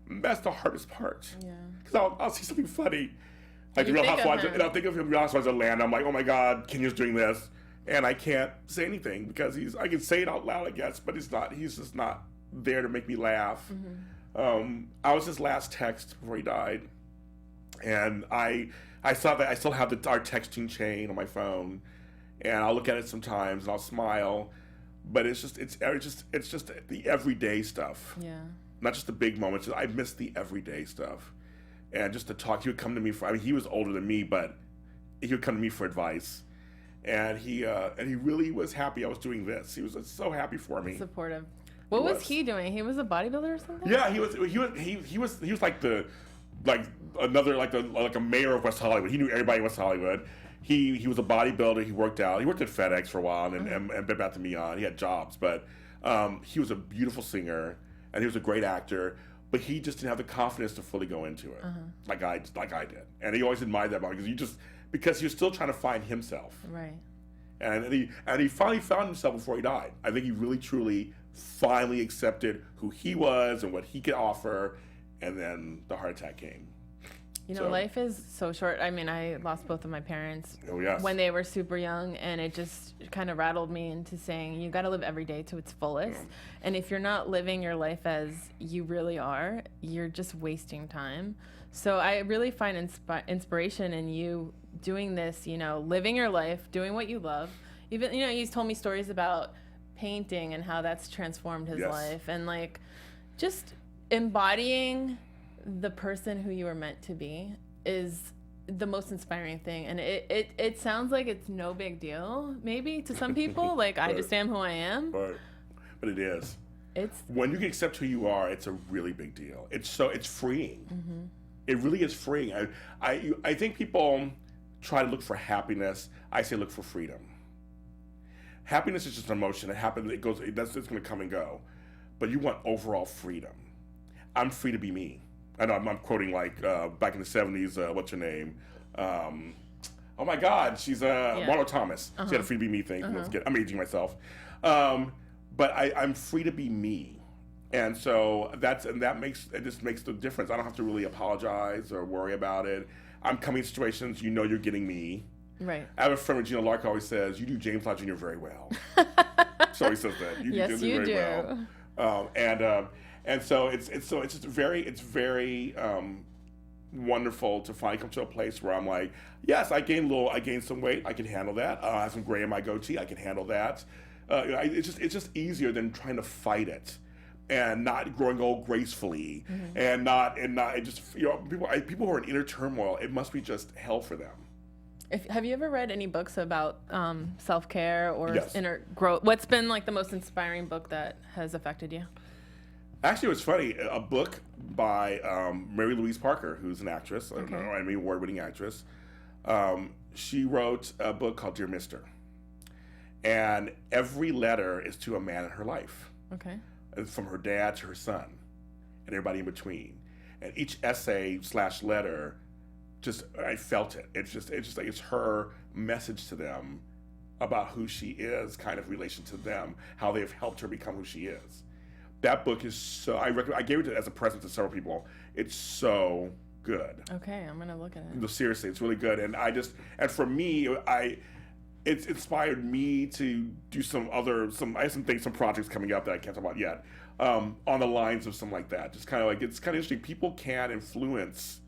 That's the hardest part. Yeah. Because I'll see something funny, like the Real Housewives, and I'll think of him Real Housewives of Atlanta. I'm like, oh my God, Kenya's doing this, and I can't say anything because I can say it out loud, I guess, but he's just not there to make me laugh. I was his last text before he died. And I saw that I still have our texting chain on my phone, and I'll look at it sometimes and I'll smile, but it's just the everyday stuff. Yeah. Not just the big moments. I miss the everyday stuff, and just to talk. He would come to me he was older than me, but he would come to me for advice, and he really was happy I was doing this. He was so happy for me. Supportive. What was he doing? He was a bodybuilder or something? Yeah, he was like a mayor of West Hollywood. He knew everybody in West Hollywood. He was a bodybuilder. He worked out. He worked at FedEx for a while and Bed Bath & Beyond. He had jobs, but he was a beautiful singer and he was a great actor. But he just didn't have the confidence to fully go into it, like I did. And he always admired that about me because he was still trying to find himself. Right. And he finally found himself before he died. I think he really truly finally accepted who he was and what he could offer, and then the heart attack came. You know, life is so short. I mean, I lost both of my parents when they were super young, and it just kind of rattled me into saying you got to live every day to its fullest. And if you're not living your life as you really are, you're just wasting time. So I really find inspiration in you doing this, you know, living your life, doing what you love. Even, you know, he's told me stories about painting and how that's transformed his life, and like just embodying the person who you were meant to be is the most inspiring thing. And it sounds like it's no big deal maybe to some people, like I just am who I am, but it is. It's when you can accept who you are, it's a really big deal. It's freeing. It really is freeing. I think people try to look for happiness. I say look for freedom. Happiness is just an emotion. It happens. It's going to come and go. But you want overall freedom. I'm free to be me. I know I'm quoting like back in the 70s. What's her name? Oh my God, she's Marlo Thomas. She had a free to be me thing. I'm aging myself. But I'm free to be me. And so it just makes the difference. I don't have to really apologize or worry about it. I'm coming to situations, you're getting me. Right. I have a friend, Regina Lark, always says, "You do James Lott Jr. very well." She always says that. You do James very well. And so it's just very wonderful to finally come to a place where I'm like, yes, I gained some weight, I can handle that. I have some gray in my goatee, I can handle that. It's just easier than trying to fight it. And not growing old gracefully, and people who are in inner turmoil, it must be just hell for them. Have you ever read any books about self-care or inner growth? What's been like the most inspiring book that has affected you? Actually, it was funny. A book by Mary Louise Parker, who's an actress, an award-winning actress. She wrote a book called Dear Mister. And every letter is to a man in her life. Okay. From her dad to her son and everybody in between. And each essay / letter, I felt it. It's just like it's her message to them about who she is, kind of relation to them, how they've helped her become who she is. That book is so, I gave it as a present to several people. It's so good. Okay, I'm gonna look at it. No, seriously, it's really good. And for me, it's inspired me to do I have some projects coming up that I can't talk about yet, on the lines of something like that. Just kind of like, it's kind of interesting. People can influence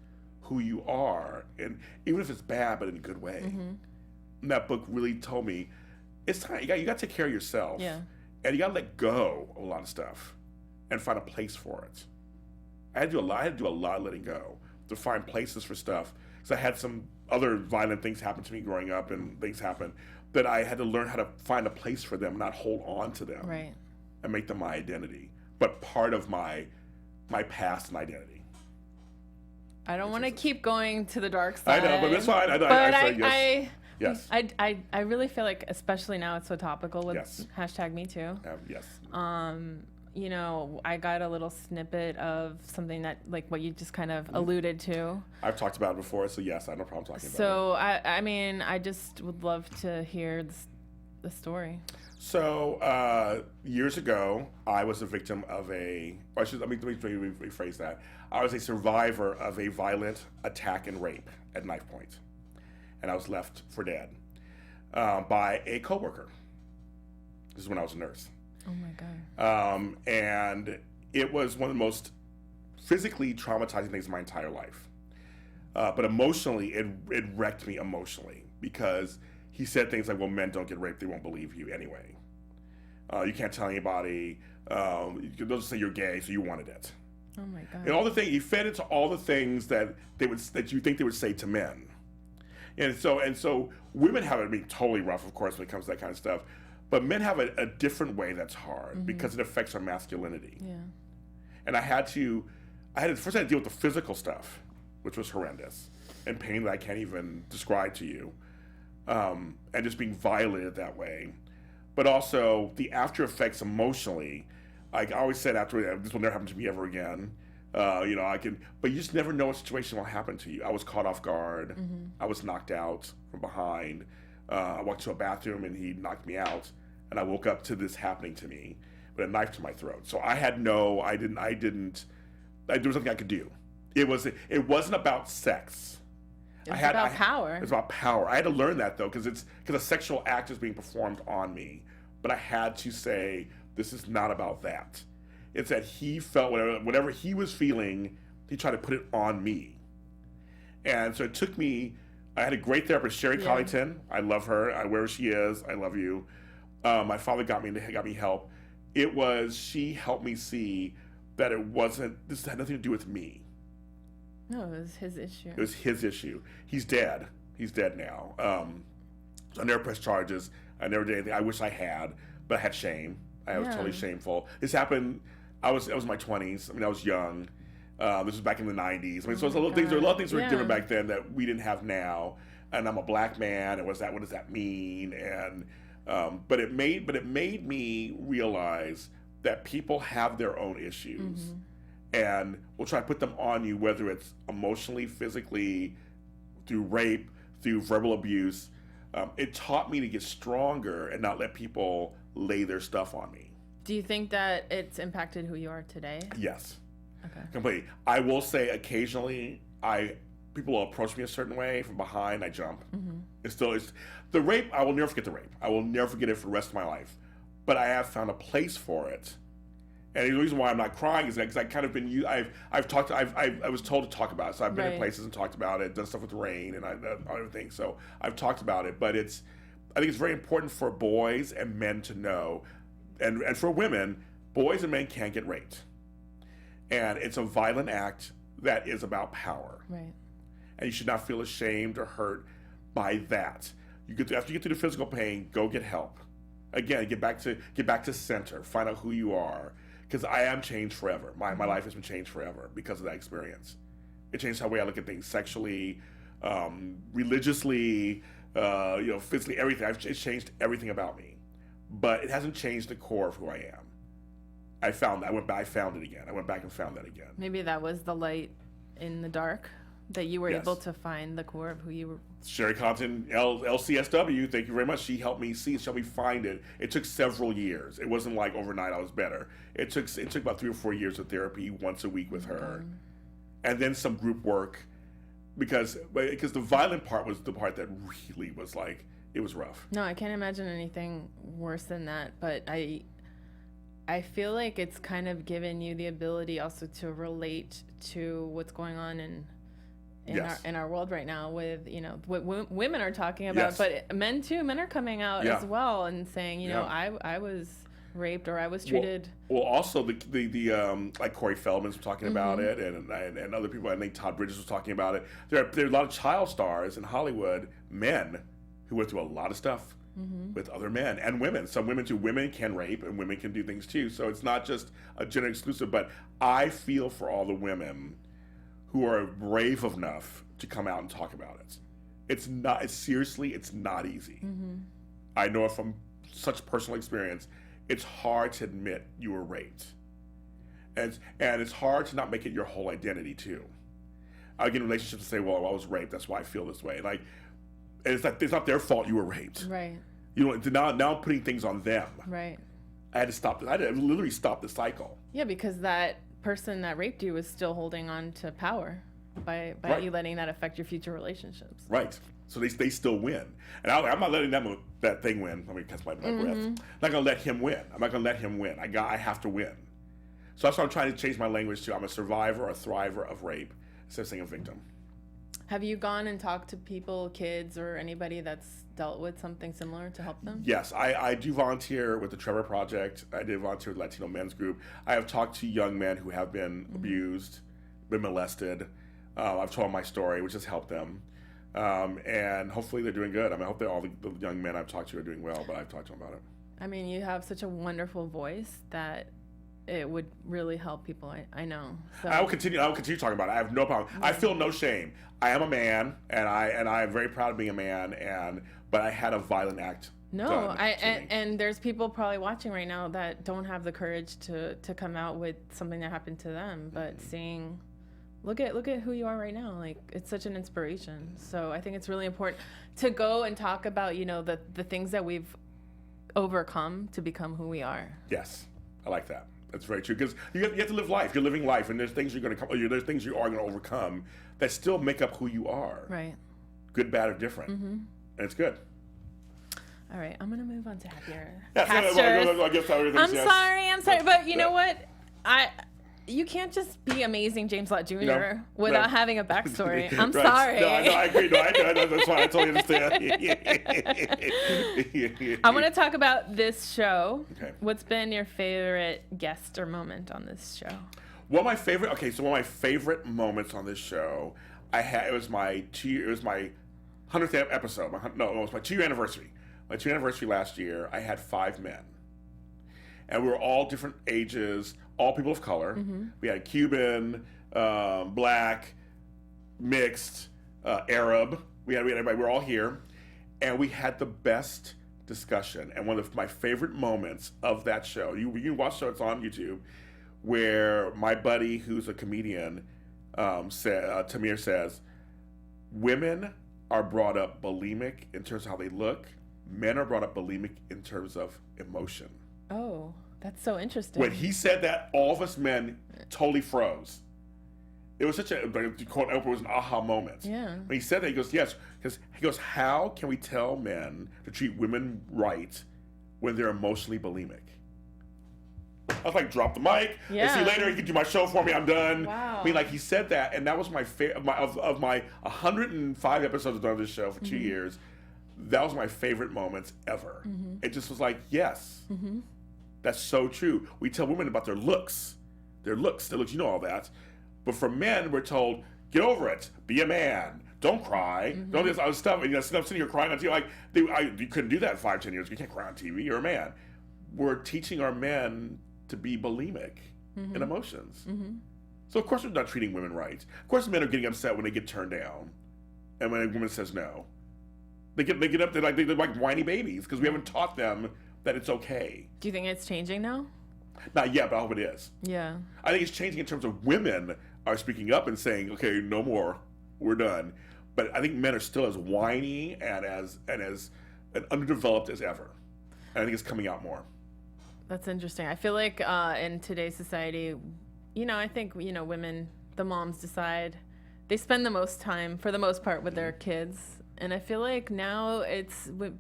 who you are, and even if it's bad, but in a good way. And that book really told me, it's time, you got to take care of yourself. Yeah. And you got to let go of a lot of stuff and find a place for it. I had to do a lot of letting go to find places for stuff, because I had some other violent things happen to me growing up, and things happen that I had to learn how to find a place for them, not hold on to them, and make them my identity, but part of my past and identity. I don't want to keep going to the dark side. I know, but that's fine. I really feel like, especially now, it's so topical with #MeToo. Yes. You know, I got a little snippet of something that, like what you just kind of alluded to. I've talked about it before, so yes, I have no problem talking about it. So, I mean, I just would love to hear the story. So, years ago, I was a victim of let me rephrase that. I was a survivor of a violent attack and rape at knife point. And I was left for dead by a coworker. This is when I was a nurse. Oh my God. And it was one of the most physically traumatizing things in my entire life. But emotionally, it wrecked me emotionally because he said things like, well, men don't get raped, they won't believe you anyway. You can't tell anybody, they'll just say you're gay, so you wanted it. Oh my God. And all the things, he fed into all the things that you think they would say to men. And so women have it being totally rough, of course, when it comes to that kind of stuff. But men have a different way that's hard because it affects our masculinity. Yeah. And first I had to deal with the physical stuff, which was horrendous, and pain that I can't even describe to you, and just being violated that way. But also the after effects emotionally. Like I always said after, this will never happen to me ever again. But you just never know what situation will happen to you. I was caught off guard. I was knocked out from behind. I walked to a bathroom and he knocked me out, and I woke up to this happening to me with a knife to my throat. So there was nothing I could do. It wasn't about sex. It was about power. It was about power. I had to learn that though, because a sexual act is being performed on me. But I had to say, this is not about that. It's that he felt whatever he was feeling, he tried to put it on me. And so it took me, I had a great therapist, Sherry Collington. I love her. Wherever she is, I love you. My father got me help. She helped me see that this had nothing to do with me. No, it was his issue. It was his issue. He's dead. He's dead now. So I never pressed charges. I never did anything. I wish I had, but I had shame. I was totally shameful. This happened, I was in my 20s. I mean, I was young. This was back in the 90s. I mean, so there were a lot of things that were different back then that we didn't have now. And I'm a black man, and what does that mean? And but it made me realize that people have their own issues. And we'll try to put them on you, whether it's emotionally, physically, through rape, through verbal abuse. It taught me to get stronger and not let people lay their stuff on me. Do you think that it's impacted who you are today? Yes. Okay. Completely. I will say occasionally people will approach me a certain way from behind, I jump. It's the rape, I will never forget the rape. I will never forget it for the rest of my life. But I have found a place for it. And the reason why I'm not crying is because I kind of been I was told to talk about it. So I've been in places and talked about it, done stuff with rain and everything. So I've talked about it, but I think it's very important for boys and men to know, and for women, boys and men can't get raped. And it's a violent act that is about power. Right. And you should not feel ashamed or hurt by that. After you get through the physical pain, go get help. Again, get back to center. Find out who you are. Because I am changed forever. My life has been changed forever because of that experience. It changed the way I look at things sexually, religiously, physically, everything. It's changed everything about me. But it hasn't changed the core of who I am. I found it again. I went back and found that again. Maybe that was the light in the dark, that you were able to find the core of who you were. Sherry Compton, LCSW, thank you very much. She helped me find it. It took several years. It wasn't like overnight I was better. It took about 3 or 4 years of therapy once a week with her. And then some group work because the violent part was the part that really was like, it was rough. No, I can't imagine anything worse than that, but I feel like it's kind of given you the ability also to relate to what's going on in our world right now with, what women are talking about, but men too. Men are coming out as well and saying, I was raped or I was treated. Well, also the like Corey Feldman's talking about it, and other people. I think Todd Bridges was talking about it. There are a lot of child stars in Hollywood, men who went through a lot of stuff with other men and women. Some women too. Women can rape and women can do things too. So it's not just a gender exclusive. But I feel for all the women who are brave enough to come out and talk about it. It's not easy. I know from such personal experience, it's hard to admit you were raped. And it's hard to not make it your whole identity too. I get in relationships and say, well, I was raped, that's why I feel this way. And it's not their fault you were raped. Right. Now I'm putting things on them. Right. I had to stop this. I had to literally stop the cycle. Yeah, because that person that raped you was still holding on to power by you letting that affect your future relationships. Right. So they still win. And I'm not letting that thing win. Let me catch my breath. I'm not going to let him win. I'm not going to let him win. I have to win. So that's why I'm trying to change my language to I'm a survivor, a thriver of rape, instead of saying a victim. Have you gone and talked to people, kids, or anybody that's dealt with something similar to help them? Yes, I do volunteer with the Trevor Project. I did volunteer with the Latino Men's Group. I have talked to young men who have been abused, been molested. I've told my story, which has helped them. And hopefully they're doing good. I mean, I hope that all the young men I've talked to are doing well, but I've talked to them about it. I mean, you have such a wonderful voice that it would really help people. I know. So. I will continue talking about it. I have no problem. I feel no shame. I am a man, and I am very proud of being a man. But I had a violent act. No, and there's people probably watching right now that don't have the courage to come out with something that happened to them. But seeing, look at who you are right now. Like, it's such an inspiration. So I think it's really important to go and talk about the things that we've overcome to become who we are. Yes, I like that. That's very true, because you have to live life. You're living life, and there's things there's things you are going to overcome that still make up who you are. Right. Good, bad, or different. And it's good. All right, I'm gonna move on to happier. Pastures. I'm sorry, but you know what? You can't just be amazing James Lott Jr. without having a backstory. I'm sorry. No, I agree. No, that's fine. I totally understand. I want to talk about this show. Okay. What's been your favorite guest or moment on this show? One of my favorite moments on this show, it was my 100th episode. It was my 2-year anniversary. My 2-year anniversary last year, I had 5 men. And we were all different ages, all people of color. We had Cuban, black, mixed, Arab. We had everybody. We were all here, and we had the best discussion. And one of my favorite moments of that show, you can watch the show, it's on YouTube, where my buddy, who's a comedian, Tamir says, women are brought up bulimic in terms of how they look. Men are brought up bulimic in terms of emotion. Oh, that's so interesting. When he said that, all of us men totally froze. It was such a, quote Oprah, was an aha moment. Yeah. When he said that, he goes, yes. Because he goes, how can we tell men to treat women right when they're emotionally bulimic? I was like, drop the mic. Yeah. See you later. You can do my show for me. I'm done. Wow. I mean, like, he said that, and that was my favorite of my 105 episodes I've done this show for 2 years. That was my favorite moments ever. It just was like, yes, that's so true. We tell women about their looks, you know all that. But for men, we're told, get over it, be a man, don't cry, don't do this other stuff. And I'm sitting here crying on TV, like, you couldn't do that in 5-10 years. You can't cry on TV, you're a man. We're teaching our men to be bulimic in emotions. So of course we're not treating women right. Of course men are getting upset when they get turned down, and when a woman says no. They get up, they're like whiny babies, because we haven't taught them that it's okay. Do you think it's changing now? Not yet, but I hope it is. Yeah. I think it's changing in terms of women are speaking up and saying, okay, no more, we're done. But I think men are still as whiny and as underdeveloped as ever. And I think it's coming out more. That's interesting. I feel like in today's society, I think, women, the moms decide, they spend the most time, for the most part, with their kids. And I feel like now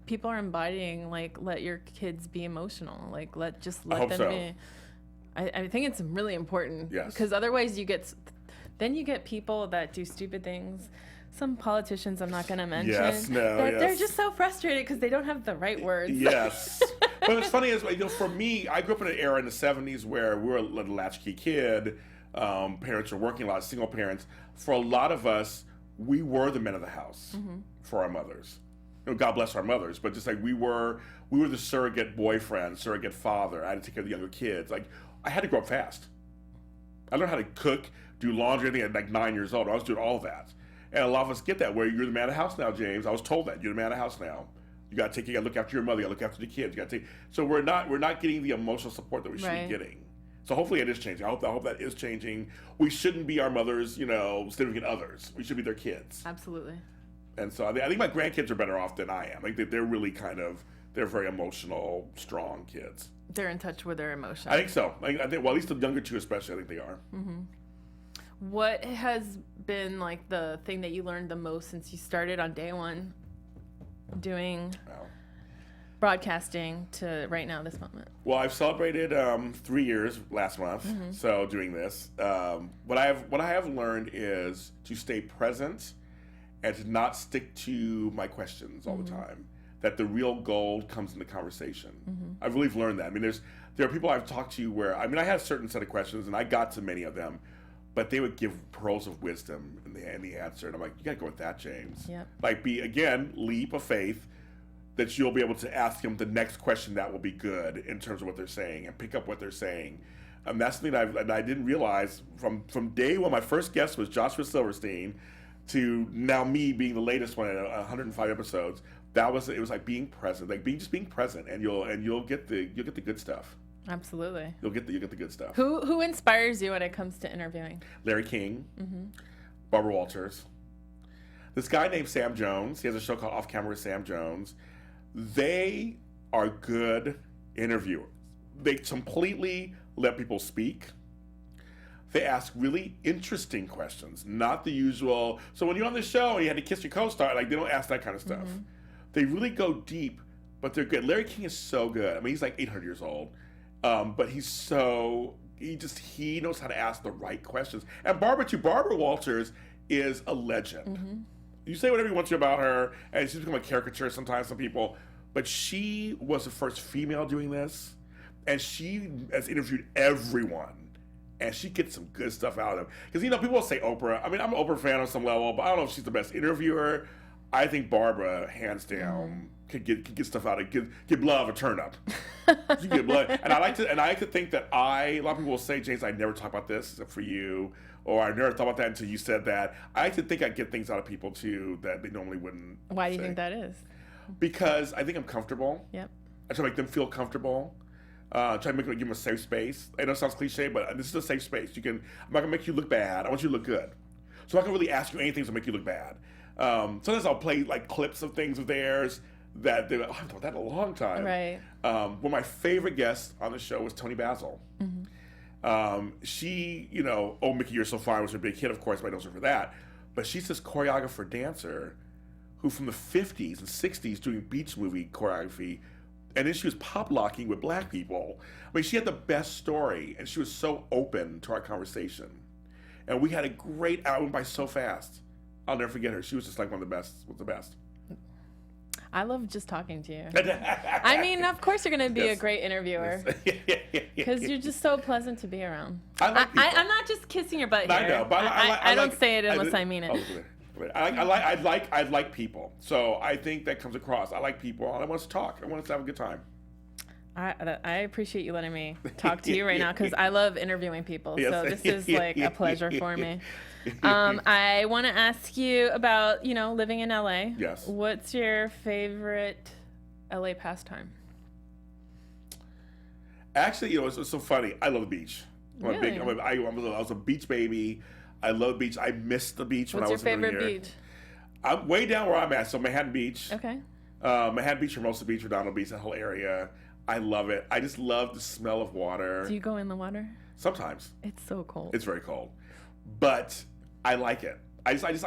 people are embodying, like, let your kids be emotional. Like, let them be. I think it's really important. Yes. Because otherwise you get people that do stupid things. Some politicians I'm not going to mention. Yes, no, that they're just so frustrated because they don't have the right words. Yes. But what's funny is, for me, I grew up in an era in the 70s where we were a latchkey kid. Parents were working a lot, single parents. For a lot of us, we were the men of the house for our mothers. God bless our mothers, but just like we were the surrogate boyfriend, surrogate father. I had to take care of the younger kids. Like, I had to grow up fast. I learned how to cook, do laundry, everything at like 9 years old. I was doing all of that. And a lot of us get that, where you're the man of the house now, James. I was told that. You're the man of the house now. You got to look after your mother. You got to look after the kids. So we're not getting the emotional support that we should be getting. So hopefully it is changing. I hope that is changing. We shouldn't be our mothers, significant others. We should be their kids. Absolutely. And so I think my grandkids are better off than I am. Like, they're really they're very emotional, strong kids. They're in touch with their emotions. I think so. I think, well, at least the younger two especially, I think they are. What has been, like, the thing that you learned the most since you started on day one doing broadcasting to right now, this moment? Well, I've celebrated 3 years last month, so doing this. What I have learned is to stay present and to not stick to my questions all the time. That the real gold comes in the conversation. I've really learned that. I mean, there are people I've talked to where, I mean, I had a certain set of questions, and I got to many of them, but they would give pearls of wisdom in the answer, and I'm like, you gotta go with that, James. Yep. Like, leap of faith, that you'll be able to ask them the next question that will be good in terms of what they're saying, and pick up what they're saying. That's something I didn't realize from day one. My first guest was Joshua Silverstein, to now me being the latest one at 105 episodes. It was like being present, like being present, and you'll get the good stuff. Absolutely. You'll get the good stuff. Who inspires you when it comes to interviewing? Larry King, Barbara Walters, this guy named Sam Jones. He has a show called Off Camera with Sam Jones. They are good interviewers. They completely let people speak. They ask really interesting questions, not the usual. So when you're on the show and you had to kiss your co-star, like, they don't ask that kind of stuff. They really go deep, but they're good. Larry King is so good. I mean, he's like 800 years old, but he knows how to ask the right questions. And Barbara Walters is a legend. You say whatever you want to about her, and she's become a caricature sometimes, some people, but she was the first female doing this, and she has interviewed everyone. And she gets some good stuff out of them. Because, people will say Oprah. I mean, I'm an Oprah fan on some level, but I don't know if she's the best interviewer. I think Barbara, hands down, could get stuff out of it. Give love a turn up. She get blood. And I like to think that a lot of people will say, James, I never talk about this except for you, or I never thought about that until you said that. I like to think I get things out of people too that they normally wouldn't. Why do you think that is? Because I think I'm comfortable. Yep. I try to make them feel comfortable. Try to give them a safe space. I know it sounds cliche, but this is a safe space. I'm not gonna make you look bad. I want you to look good. So I'm not gonna really ask you anything to make you look bad. Sometimes I'll play like clips of things of theirs that they're like, oh, I've thought that in a long time. Right. One of my favorite guests on the show was Toni Basil. She, Oh Mickey, You're So Fine was her big hit, of course, everybody knows her for that. But she's this choreographer dancer who from the 50s and 60s doing beach movie choreography. And then she was pop locking with black people. I mean, she had the best story, and she was so open to our conversation. And we had a great hour, went by so fast. I'll never forget her. She was just like one of the best. Was the best. I love just talking to you. I mean, of course you're going to be a great interviewer. Because you're just so pleasant to be around. I'm not just kissing your butt here. I know, but I don't say it unless I mean it. I like people, so I think that comes across. I like people, and I want us to talk. I want us to have a good time. I appreciate you letting me talk to you right now because I love interviewing people. Yes. So this is like a pleasure for me. I want to ask you about living in LA. Yes. What's your favorite LA pastime? Actually, it's so funny. I love the beach. Really? I was a beach baby. I love the beach. I missed the beach when I was here. What's your favorite beach? I'm way down where I'm at. So Manhattan Beach. Okay. Manhattan Beach, Hermosa Beach, Redondo Beach, that whole area. I love it. I just love the smell of water. Do you go in the water? Sometimes. It's so cold. It's very cold, but I like it. It's less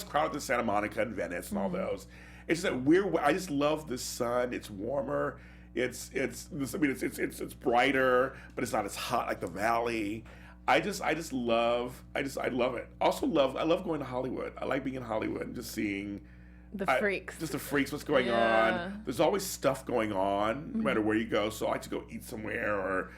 crowded than Santa Monica and Venice and all those. It's just that I just love the sun. It's warmer. It's brighter, but it's not as hot like the valley. I love it. Also I love going to Hollywood. I like being in Hollywood and just seeing the freaks. Just the freaks, what's going on. There's always stuff going on, no matter where you go. So I like to go eat somewhere or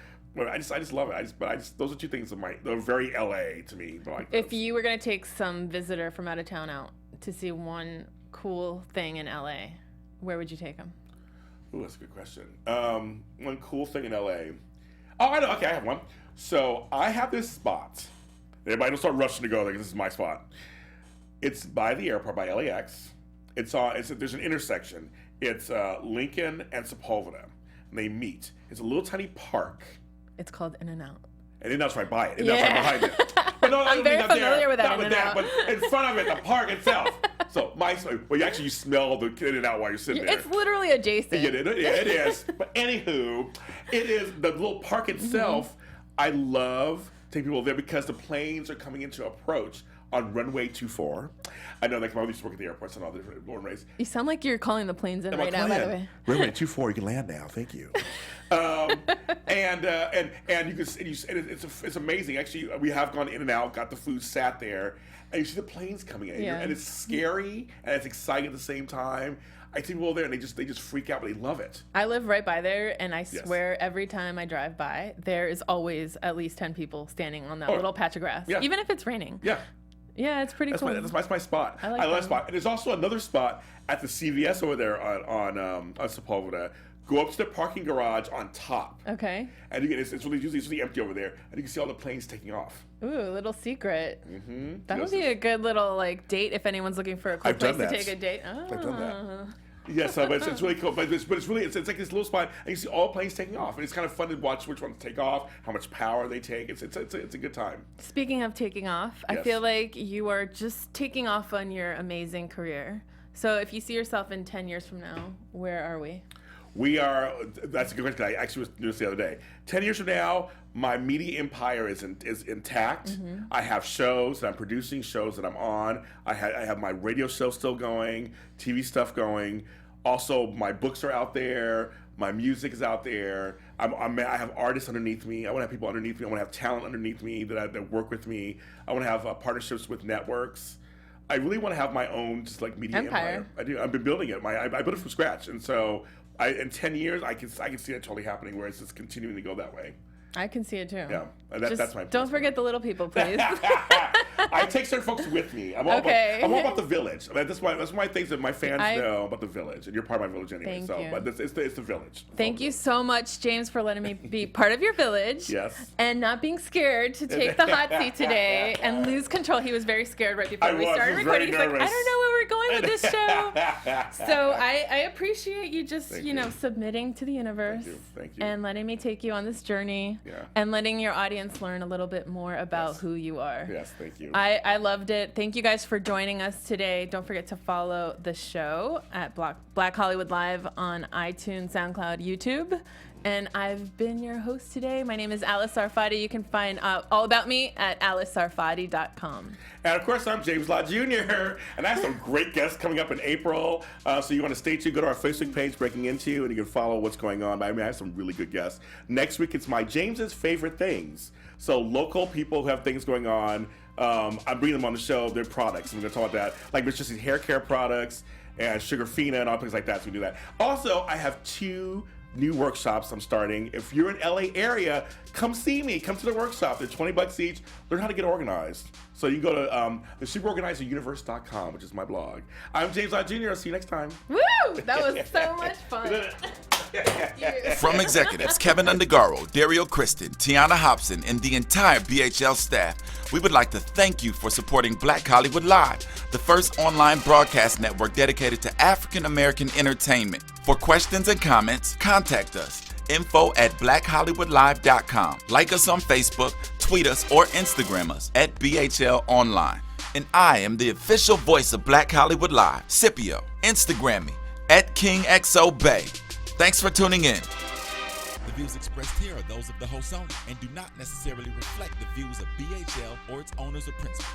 I just love it. Those are two things they're very LA to me. If you were gonna take some visitor from out of town out to see one cool thing in LA, where would you take them? Ooh, that's a good question. One cool thing in LA. Oh, I know. Okay, I have one. So I have this spot. Everybody don't start rushing to go there because this is my spot. It's by the airport, by LAX. There's an intersection. It's Lincoln and Sepulveda. And they meet. It's a little tiny park. It's called In-N-Out. And In-N-Out's right by it. In-N-Out's right behind it. But no, I'm very familiar with that In-N-Out. But in front of it, the park itself. So you smell the In-N-Out while you're sitting there. It's literally adjacent. Yeah, it is. But anywho, it is the little park itself. I love taking people there because the planes are coming into approach on runway 24. I know, like, my mom used to work at the airports and all the different runways. You sound like you're calling the planes in right now, by the way. Runway 24, you can land now. Thank you. And you can, it's amazing. Actually, we have gone in and out, got the food, sat there, and you see the planes coming in, and it's scary and it's exciting at the same time. I see people there and they just freak out, but they love it. I live right by there, and I swear every time I drive by, there is always at least 10 people standing on that little patch of grass, even if it's raining. Yeah, it's pretty cool. That's my spot. I love that spot. And there's also another spot at the CVS over there on Sepulveda. Go up to the parking garage on top. Okay. And it's really empty over there, and you can see all the planes taking off. Ooh, a little secret. Mm-hmm. That would be a good little date if anyone's looking for a cool place to take a date. Oh. I've done that. Yes, but it's really cool. But it's really it's like this little spot, and you see all planes taking off, and it's kind of fun to watch which ones take off, how much power they take. It's a good time. Speaking of taking off, I feel like you are just taking off on your amazing career. So if you see yourself in 10 years from now, where are we? We are. That's a good question. I actually was doing this the other day. 10 years from now, my media empire is intact. Mm-hmm. I have shows that I'm producing, shows that I'm on. I have my radio show still going, TV stuff going. Also, my books are out there. My music is out there. I have artists underneath me. I want to have people underneath me. I want to have talent underneath me that work with me. I want to have partnerships with networks. I really want to have my own just like media empire. I do. I've been building it. I built it from scratch, and so. In 10 years, I can see it totally happening where it's just continuing to go that way. I can see it too. Yeah, that's my. Don't forget the little people, please. I take certain folks with me. I'm all about the village. I mean, that's one of my things that my fans know about the village, and you're part of my village anyway. Thank you. But it's the village. Thank you so much, James, for letting me be part of your village. Yes. And not being scared to take the hot seat today and lose control. He was very scared right before we started recording. He's like, I don't know where we're going with this show. So I appreciate you just submitting to the universe. Thank you. And letting me take you on this journey. Yeah. And letting your audience learn a little bit more about who you are. Yes, thank you. I loved it. Thank you guys for joining us today. Don't forget to follow the show at Black Hollywood Live on iTunes, SoundCloud, YouTube. And I've been your host today. My name is Alice Sarfati. You can find all about me at AliceSarfati.com. And of course, I'm James Lott Jr. And I have some great guests coming up in April. So you want to stay tuned, go to our Facebook page, Breaking Into, and you can follow what's going on. I have some really good guests. Next week, it's my James's favorite things. So local people who have things going on, I'm bringing them on the show, their products. I'm going to talk about that. Like Mr. C's hair care products and Sugarfina and all things like that. So we do that. Also, I have 2 new workshops I'm starting. If you're in LA area, come see me. Come to the workshop. They're $20 each. Learn how to get organized. So you can go to the superorganizeruniverse.com, which is my blog. I'm James Lott Jr. I'll see you next time. Woo! That was so much fun. From executives Kevin Undergaro, Dario Kristen, Tiana Hobson, and the entire BHL staff, we would like to thank you for supporting Black Hollywood Live, the first online broadcast network dedicated to African American entertainment. For questions and comments, contact us. info@blackhollywoodlive.com. Like us on Facebook, tweet us, or Instagram us at BHL Online. And I am the official voice of Black Hollywood Live, Scipio. Instagram me at KingXOBay. Thanks for tuning in. The views expressed here are those of the host only and do not necessarily reflect the views of BHL or its owners or principals.